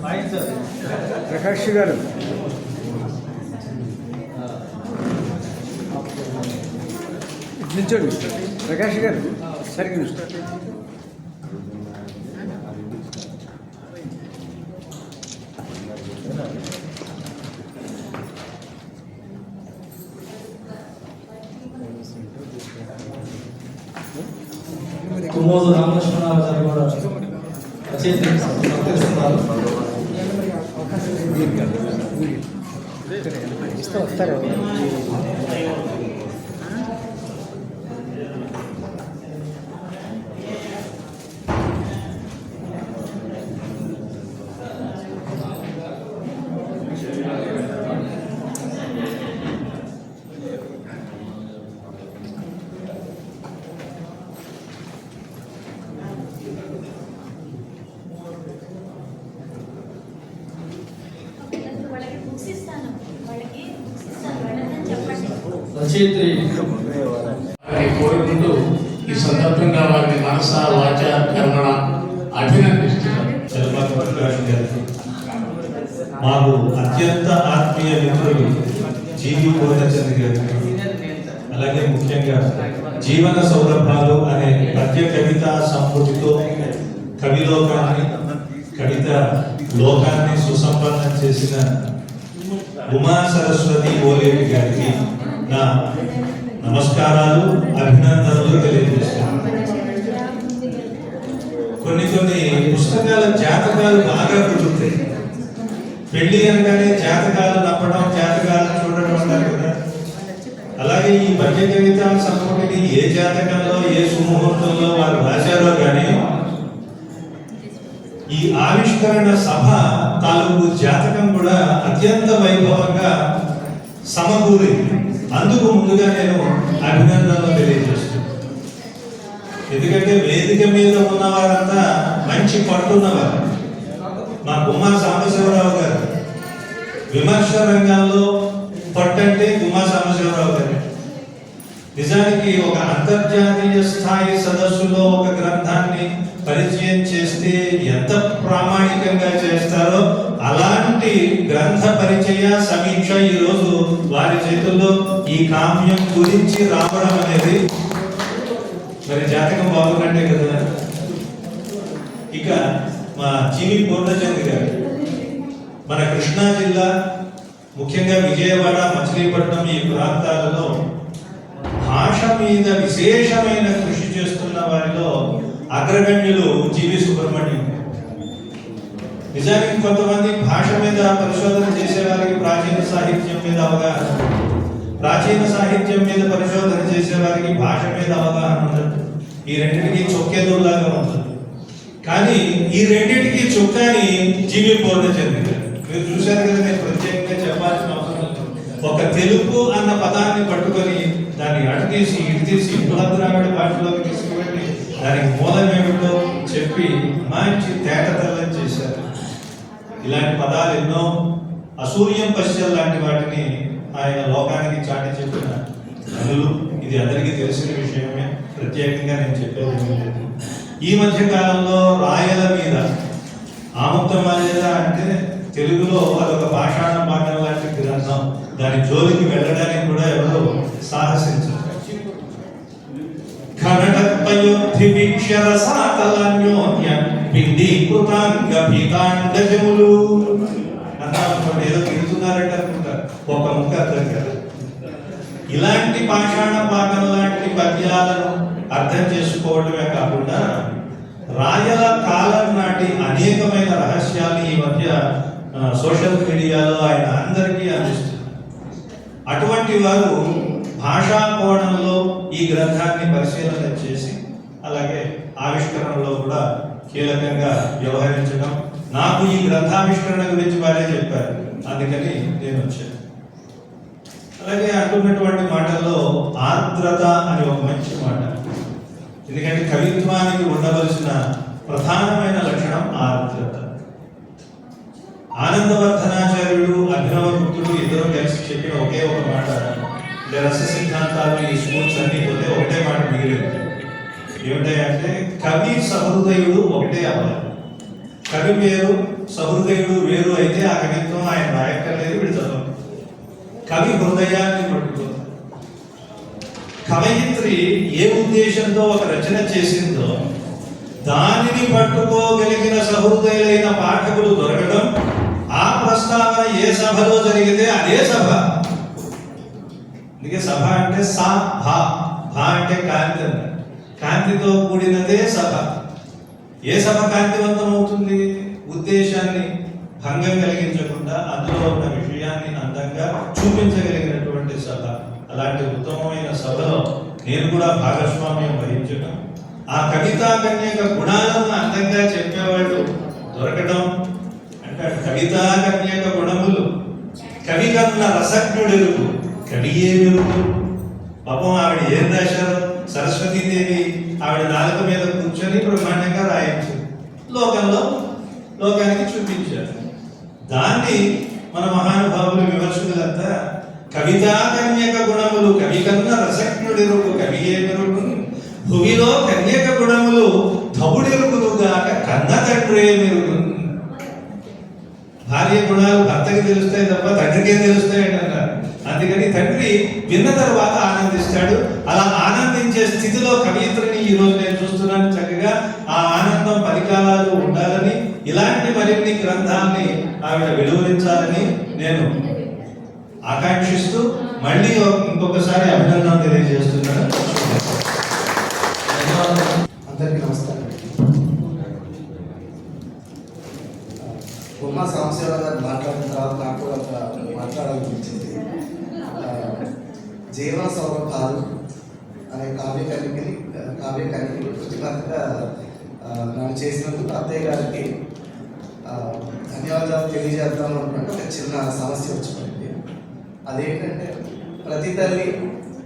థ్యాంక్ ప్రకాష్ గారు నిల్చోండి. ప్రకాష్ గారు సరిగ్గా నిల్చోండి. కుమోదు రామలక్ష్మణరావు గారు కూడా సత్కరిస్తున్నారు. ఇస్తే వస్తారు. రచయిత్రి కోరుకుంటూ ఈ సందర్భంగా వారిని మనస వాచ కర్మణ అభినందిస్తున్నారు. మాకు అత్యంత ఆత్మీయ మిత్రులు జీవి పూర్ణచంద్ర గారు, అలాగే ముఖ్యంగా జీవన సౌరభాలు అనే పద్య కవితా సంపుటితో కవిలోకాన్ని కవిత లోకాన్ని సుసంపన్నం చేసిన ఉమా సరస్వతి ఓలేటి గారికి నా నమస్కారాలు, అభినందనలు తెలియజేస్తాను. కొన్ని పుస్తకాల జాతకాలు బాగా కుదురుతాయి. పెళ్లి అనగానే జాతకాలు నప్పడం, జాతకాలు చూడడం అంటారు కదా. అలాగే ఈ పద్య కవిత సంపుటిని ఏ జాతకంలో ఏ సుముహూర్తంలో వారు రాశారో కానీ ఈ ఆవిష్కరణ సభ తాలూకు జాతకం కూడా అత్యంత వైభవంగా సమకూరింది. అందుకు ముందుగా నేను అభినందనలు తెలియజేస్తున్నాను. ఎందుకంటే వేదిక మీద ఉన్నవారంతా మంచి పట్టున్నవారు. మా గుమ్మా సాంబశివరావు గారు విమర్శ రంగంలో పట్టంటే గుమ్మా సాంబశివరావు గారు. నిజానికి ఒక అంతర్జాతీయ స్థాయి సదస్సులో ఒక గ్రంథాన్ని పరిచయం చేస్తే ఎంత ప్రామాణికంగా చేస్తారో అలాంటి గ్రంథ పరిచయ సమీక్ష ఈ రోజు వారి చేతుల్లో ఈ కామ్యం గురించి రావడం అనేది మరి జాతకం బాగుందంటే కదా. ఇక మా జీవి పూర్ణచంద్ర గారు మన కృష్ణా జిల్లా, ముఖ్యంగా విజయవాడ, మచిలీపట్నం ఈ ప్రాంతాలలో భాష మీద విశేషమైన కృషి చేస్తున్న వారిలో అగ్రగణ్యులు జీవి సుబ్రహ్మణ్యం. నిజానికి కొంతమంది భాష మీద పరిశోధన చేసే వారికి ప్రాచీన సాహిత్యం మీద అవగాహన, ప్రాచీన సాహిత్యం మీద పరిశోధన చేసే వారికి భాష మీద అవగాహన ఉండదు. ఈ రెండింటికి చొక్కేదూలాగా ఉంటుంది. కానీ ఈ రెండింటికి చొక్కాని జీవి పూర్ణచంద్ర గారు. మీరు చూశారు కదా, నేను ప్రత్యేకంగా చెప్పాల్సిన అవసరం లేదు. ఒక తెలుగు అన్న పదాన్ని పట్టుకొని దాన్ని అటు తీసి ఇటు తీసి కుల ద్రావిడ భాషలోకి తీసుకువెళ్ళి దానికి మూలం ఏమిటో చెప్పి మంచి తేటతెల్లం చేశారు. ఇలాంటి పదాలు ఎన్నో, అసూర్యం పశ్చల్ లాంటి వాటిని ఆయన లోకానికి చాటి చెప్పిన అనులు. ఇది అందరికీ తెలిసిన విషయమే, ప్రత్యేకంగా నేను చెప్పేది ఏమీ లేదు. ఈ మధ్య కాలంలో రాయల మీద ఆముక్తమాల్యద అంటే తెలుగులో అదొక భాషాణ పాఠం లాంటి గ్రంథం. దాని జోలికి వెళ్ళడానికి కూడా ఎవరు సాహసించారు. ఏదో తిరుగుతున్నారంటే అనుకుంటారు, ఒక ముక్క అర్థం కాదు. ఇలాంటి పాషాణ పాఠం లాంటి పద్యాలను అర్థం చేసుకోవడమే కాకుండా రాయల కాలం నాటి అనేకమైన రహస్యాలు ఈ మధ్య సోషల్ మీడియాలో ఆయన అందరికీ అందిస్తున్నారు. అటువంటి వారు భాషా కోణంలో ఈ గ్రంథాన్ని పరిశీలన చేసి అలాగే ఆవిష్కరణలో కూడా కీలకంగా వ్యవహరించడం. నాకు ఈ గ్రంథావిష్కరణ గురించి వారే చెప్పారు, అందుకని నేను వచ్చాను. అలాగే అంటున్నటువంటి మాటల్లో ఆర్ద్రత అని ఒక మంచి మాట. ఎందుకంటే కవిత్వానికి ఉండవలసిన ప్రధానమైన లక్షణం ఆర్ద్రత. ఆనందవర్ధనాచార్యుడు, అభినవగుప్తుడు ఇద్దరు కలిసి చెప్పిన ఒకే ఒక మాట, రస సిద్ధాంతాలు ఈ స్కూల్స్ అన్ని పోతే ఒకటే మాట మిగిలింది. ఏమిటంటే కవి సహృదయుడు ఒకటే అవ్వాలి. కవి వేరు, సహృదయుడు వేరు అయితే ఆ కవిత్వం ఆయన రాయక్కర్లేదు, వీడు చదవాలి. కవి హృదయాన్ని పట్టుకోవాలి. కవయిత్రి ఏ ఉద్దేశంతో ఒక రచన చేసిందో దానిని పట్టుకోగలిగిన సహృదయులైన పాఠకులు దొరకడం, ఆ ప్రస్తావన ఏ సభలో జరిగితే అదే సభ. అందుకే సభ అంటే సా భా, భా అంటే కాంతి అన్న, కాంతితో కూడినదే సభ. ఏ సభ కాంతివంతం అవుతుంది? ఉద్దేశాన్ని భంగం కలిగించకుండా అందులో ఉన్న విషయాన్ని అందంగా చూపించగలిగినటువంటి సభ. అలాంటి ఉత్తమమైన సభలో నేను కూడా భాగస్వామ్యం వహించడం, ఆ కవితా కన్యక గుణాలను అందంగా చెప్పేవాళ్ళు దొరకడం. అంటే కవితా కన్యక గుణములు కవి కన్న రసజ్ఞుడెరుగు కవియే వెరుగు. పాపం ఆవిడ ఏం రాశారు? సరస్వతీదేవి ఆవిడ నాలుక మీద కూర్చొని బ్రహ్మాండంగా రాయించారు, లోకానికి చూపించారు. దాన్ని మన మహానుభావులు విమర్శకులంతా కవితా కన్యక గుణములు కవి కన్న రసజ్ఞుడెరుగు కవియే వెరుగు, భువిలో కన్యక గుణములు ధవుడెరుగులుగాక కన్న తండ్రే మెరుగు. భార్య గుణాలు భర్తకి తెలుస్తాయి తప్ప తండ్రికే తెలుస్తాయండి అన్నారు. అందుకని తండ్రి విన్న తర్వాత ఆనందిస్తాడు. అలా ఆనందించే స్థితిలో కవిత్రిని ఈ రోజు నేను చూస్తున్నాను. చక్కగా ఆ ఆనందం పరికాలాలు ఉండాలని, ఇలాంటి మరిన్ని గ్రంథాలని ఆవిడ వెలువరించాలని నేను ఆకాంక్షిస్తూ మళ్ళీ ఇంకొకసారి అభినందన తెలియజేస్తున్నాను. అందరికీ నమస్కారం. గుమ్మా సాంబశివరావు గారు మాట్లాడిన తర్వాత నాకు కూడా మాట్లాడాలనిపించింది. జీవన సౌరభాలు అనే కావ్య కనికలు ప్రతిభగా నన్ను చేసినందుకు అత్తయ్య గారికి ధన్యవాదాలు తెలియజేద్దాం అనుకుంటే ఒక చిన్న సమస్య వచ్చిపోయింది. అదేంటంటే ప్రతి తల్లి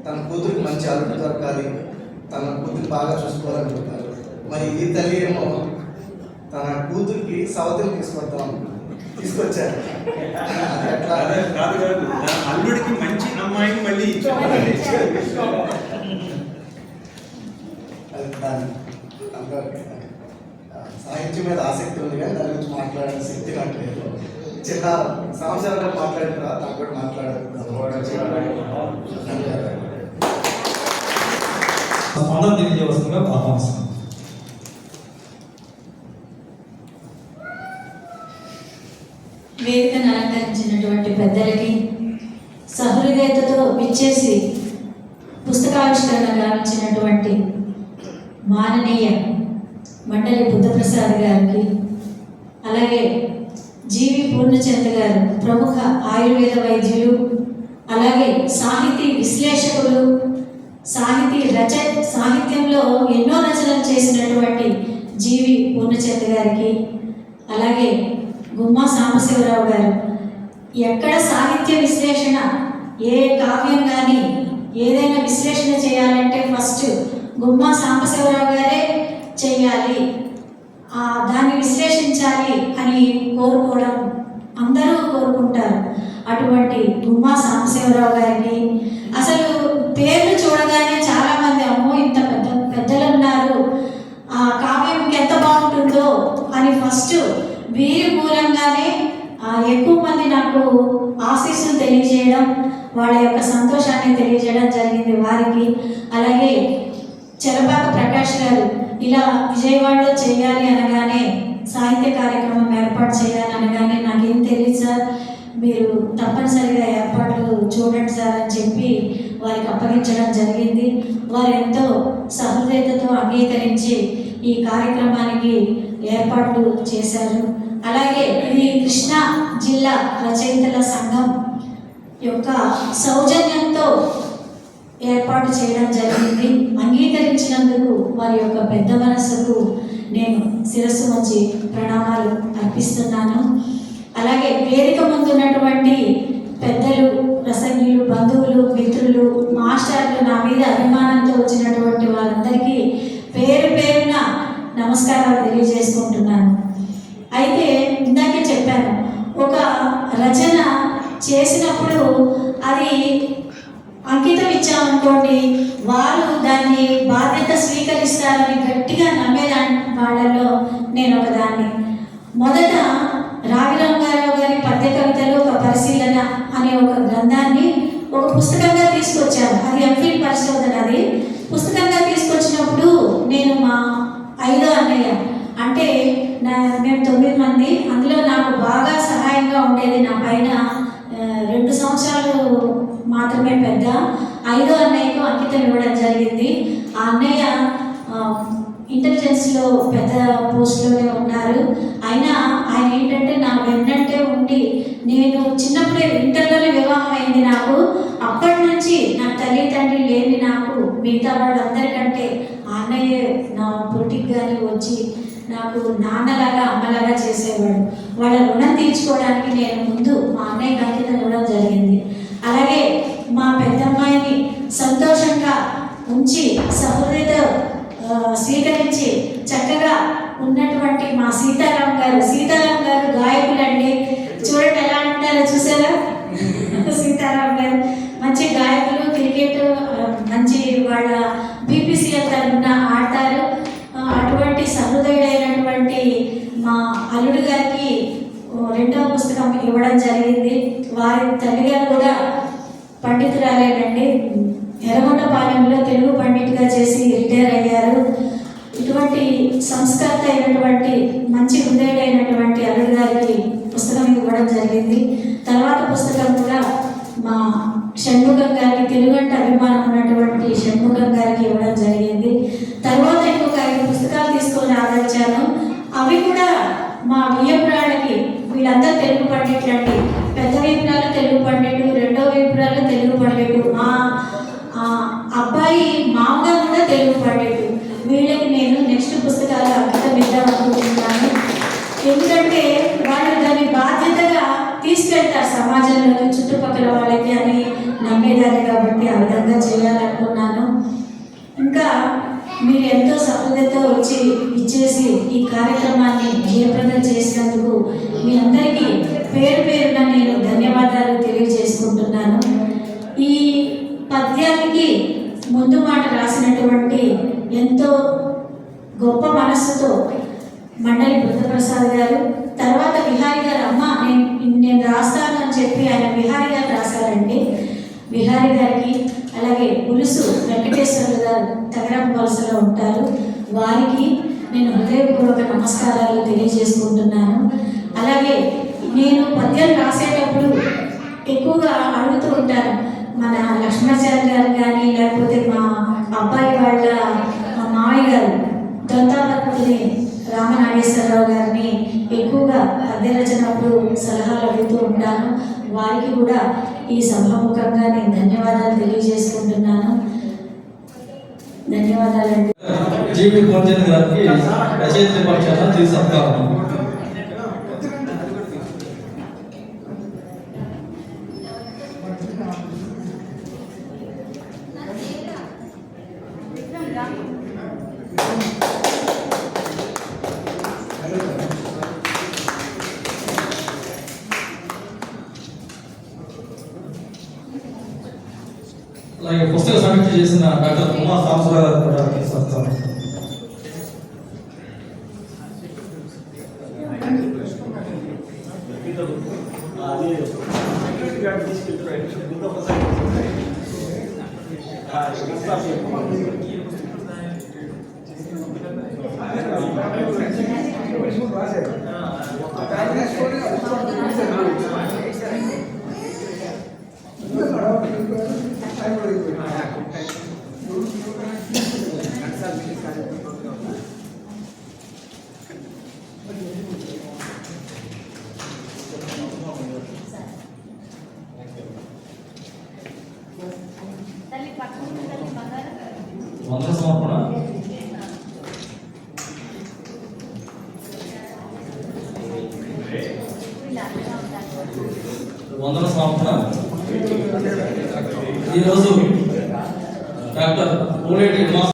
తన కూతురికి మంచి అల్లుడు దొరకాలి, తన కూతురు బాగా చూసుకోవాలనుకుంటారు. మరి ఈ తల్లి ఏమో తన కూతురికి సవతిని తీసుకొచ్చారు. అల్లుడికి మంచి అమ్మాయిని మళ్ళీ సాహిత్యం మీద ఆసక్తి ఉంది కానీ దాని గురించి మాట్లాడే శక్తి నాకు లేదు. చిన్న సంవత్సరాలు మాట్లాడిన తర్వాత నాకు కూడా స్పందన తెలియజేవలసిందిగా ఆహ్వానిస్తున్నాను. వేదికను అలంకరించినటువంటి పెద్దలకి, సహృదయతతో విచ్చేసి పుస్తకావిష్కరణ గావించినటువంటి మాననీయ మండలి బుద్ధప్రసాద్ గారికి, అలాగే జీవి పూర్ణచంద్ర గారు ప్రముఖ ఆయుర్వేద వైద్యులు, అలాగే సాహితీ విశ్లేషకులు, సాహిత్యంలో ఎన్నో రచనలు చేసినటువంటి జీవి పూర్ణచంద్ర గారికి, అలాగే గుమ్మా సాంబశివరావు గారు ఎక్కడ సాహిత్య విశ్లేషణ, ఏ కావ్యం కానీ ఏదైనా విశ్లేషణ చేయాలంటే ఫస్ట్ గుమ్మా సాంబశివరావు గారే చేయాలి విస్తరించాలి అని కోరుకోవడం అందరూ కోరుకుంటారు. అటువంటి గుమ్మా సాంబశివరావు గారికి అసలు పేర్లు చూడగానే చాలామంది అమ్మో ఇంత పెద్దలు ఉన్నారు, ఆ కావ్యం ఎంత బాగుంటుందో అని ఫస్ట్ వీరి మూలంగానే ఎక్కువ మంది నాకు ఆశీస్సులు తెలియజేయడం, వాళ్ళ యొక్క సంతోషాన్ని తెలియజేయడం జరిగింది వారికి. అలాగే చెరపాక ప్రకాష్ గారు ఇలా విజయవాడలో చేయాలి అనగానే, సాహిత్య కార్యక్రమం ఏర్పాటు చేయాలి అనగానే నాకేం తెలియదు సార్, మీరు తప్పనిసరిగా ఏర్పాట్లు చూడండి సార్ అని చెప్పి వారికి అప్పగించడం జరిగింది. వారు ఎంతో సహృదయతతో అంగీకరించి ఈ కార్యక్రమానికి ఏర్పాట్లు చేశారు. అలాగే ఇది కృష్ణా జిల్లా రచయితల సంఘం యొక్క సౌజన్యంతో ఏర్పాటు చేయడం జరిగింది. అంగీకరించినందుకు వారి యొక్క పెద్ద మనస్సుకు నేను శిరస్సు వంచి ప్రణామాలు అర్పిస్తున్నాను. అలాగే వేదిక ముందున్నటువంటి పెద్దలు, ప్రసంగులు, బంధువులు, మిత్రులు, మాస్టర్లు, నా మీద అభిమానంతో వచ్చినటువంటి వారందరికీ పేరు పేరున నమస్కారాలు తెలియజేసుకుంటున్నాను. అయితే ఇందాకే చెప్పాను, ఒక రచన చేసినప్పుడు అది అంకితం ఇచ్చామనుకోండి, వారు దాన్ని బాధ్యత స్వీకరిస్తారని గట్టిగా నమ్మేదాన్ని వాళ్ళలో నేను ఒకదాన్ని. మొదట రావిరామగారావు గారి పద్య కవితలు ఒక పరిశీలన అనే ఒక గ్రంథాన్ని ఒక పుస్తకంగా తీసుకొచ్చాను. అది ఎంఫిల్ పరిశోధన. అది పుస్తకంగా తీసుకొచ్చినప్పుడు నేను మా 5వ అన్నయ్య, అంటే మేము 9 మంది, అందులో నాకు బాగా సహాయంగా ఉండేది నా పైన 2 సంవత్సరాలు మాత్రమే పెద్ద 5వ అన్నయ్యకు అంకితం ఇవ్వడం జరిగింది. ఆ అన్నయ్య ఇంటెలిజెన్స్లో పెద్ద పోస్టులోనే ఉన్నారు. అయినా ఆయన ఏంటంటే నా వెన్నంటే ఉండి, నేను చిన్నప్పుడే ఇంటర్లోనే వివాహం అయింది నాకు. అప్పటి నుంచి నా తల్లి తండ్రి లేని నాకు మిగతా వాళ్ళందరికంటే ఆ అన్నయ్య నా పుట్టికి కానీ వచ్చి నాకు నాన్నలాగా అమ్మలాగా చేసేవాడు. వాళ్ళ రుణం తీర్చుకోవడానికి నేను ముందు మా అన్నయ్యకి అంకితం ఇవ్వడం జరిగింది. అలాగే మా పెద్దమ్మాయిని సంతోషంగా ఉంచి సహృదయత స్వీకరించి చక్కగా ఉన్నటువంటి మా సీతారాం గారు గాయకులండి, చూడండి ఎలా ఉంటారో చూసారా. సీతారాం గారు మంచి గాయకులు, క్రికెట్ మంచి వాళ్ళ బీపీసీఎల్ తరఫున ఆడతారు. అటువంటి సహృదయుడైనటువంటి మా అల్లుడు గారికి 2వ పుస్తకం ఇవ్వడం జరిగింది. వారి తల్లిగారు కూడా పండితురాలేనండి, ఎర్రగొండపాలెంలో తెలుగు పండితుగా చేసి రిటైర్ అయ్యారు. ఇటువంటి సంస్కర్త అయినటువంటి మంచి హృదయుడైనటువంటి అల్లుడు గారికి పుస్తకం ఇవ్వడం జరిగింది. తర్వాత పుస్తకం కూడా మా షణ్ముఖం గారికి, తెలుగు అంటే అభిమానం ఉన్నటువంటి షణ్ముఖం గారికి ఇవ్వడం జరిగింది. తర్వాత ఇంకొక 5 పుస్తకాలు తీసుకొని ఆదరించాను. అవి కూడా మా వియ్యపురాళ్ళకి, వీళ్ళందరూ తెలుగు పండితులండి. పెద్ద విపురాలు తెలుగు పండితుడు, 2వ విపురాలు తెలుగు పండితుడు, మా అబ్బాయి మామగా కూడా తెలుగు పండితుడు. వీళ్ళకి నేను నెక్స్ట్ పుస్తకాలు అంకితం ఇద్దామనుకుంటున్నాను. ఎందుకంటే వాళ్ళు దాన్ని బాధ్యతగా తీసుకెళ్తారు సమాజంలోకి, చుట్టుపక్కల వాళ్ళకి అని నమ్మేదాన్ని. కాబట్టి ఆ విధంగా చేయాలనుకున్నాను. ఇంకా మీరు ఎంతో సఫలత వచ్చి ఇచ్చేసి ఈ కార్యక్రమాన్ని జయప్రదం చేసినందుకు మీ అందరికీ పేరు పేరున నేను ధన్యవాదాలు తెలియజేసుకుంటున్నాను. ఈ పద్యానికి ముందు మాట రాసినటువంటి ఎంతో గొప్ప మనస్సుతో మండలి బుద్ధప్రసాద్ గారు, తర్వాత విహారీ గారు, అమ్మ నేను రాస్తాను అని చెప్పి ఆయన విహారీ గారు రాశారండి. విహారీ గారికి, అలాగే పులుసు వెంకటేశ్వర్లు గారు తగరం వలసలో ఉంటారు, వారికి నేను హృదయపూర్వక నమస్కారాలు తెలియజేసుకుంటున్నాను. అలాగే నేను పద్యాలు రాసేటప్పుడు ఎక్కువగా అడుగుతూ ఉంటాను, మన లక్ష్మణాచార్య గారు కానీ, లేకపోతే మా అబ్బాయి వాళ్ళ మా మామయ్య గారు దొంతాపత్తుని రామనాగేశ్వరరావు గారిని ఎక్కువగా పద్య రచనప్పుడు సలహాలు అడుగుతూ ఉంటాను. వారికి కూడా ఈ సభాముఖంగా నేను ధన్యవాదాలు తెలియజేసుకుంటున్నాను. ధన్యవాదాలండి. జీవి భోజన్ గారికి రచయిత పక్షాన తీసుకుంటాను. అలాగే పుస్తక సమీక్ష చేసిన డాక్టర్ ఉమా సాంబశివరావు గారు కూడా వస్తారు. వందన సమర్పణ వందన సమర్పణ ఈరోజు డాక్టర్ పూలేటి ఉమా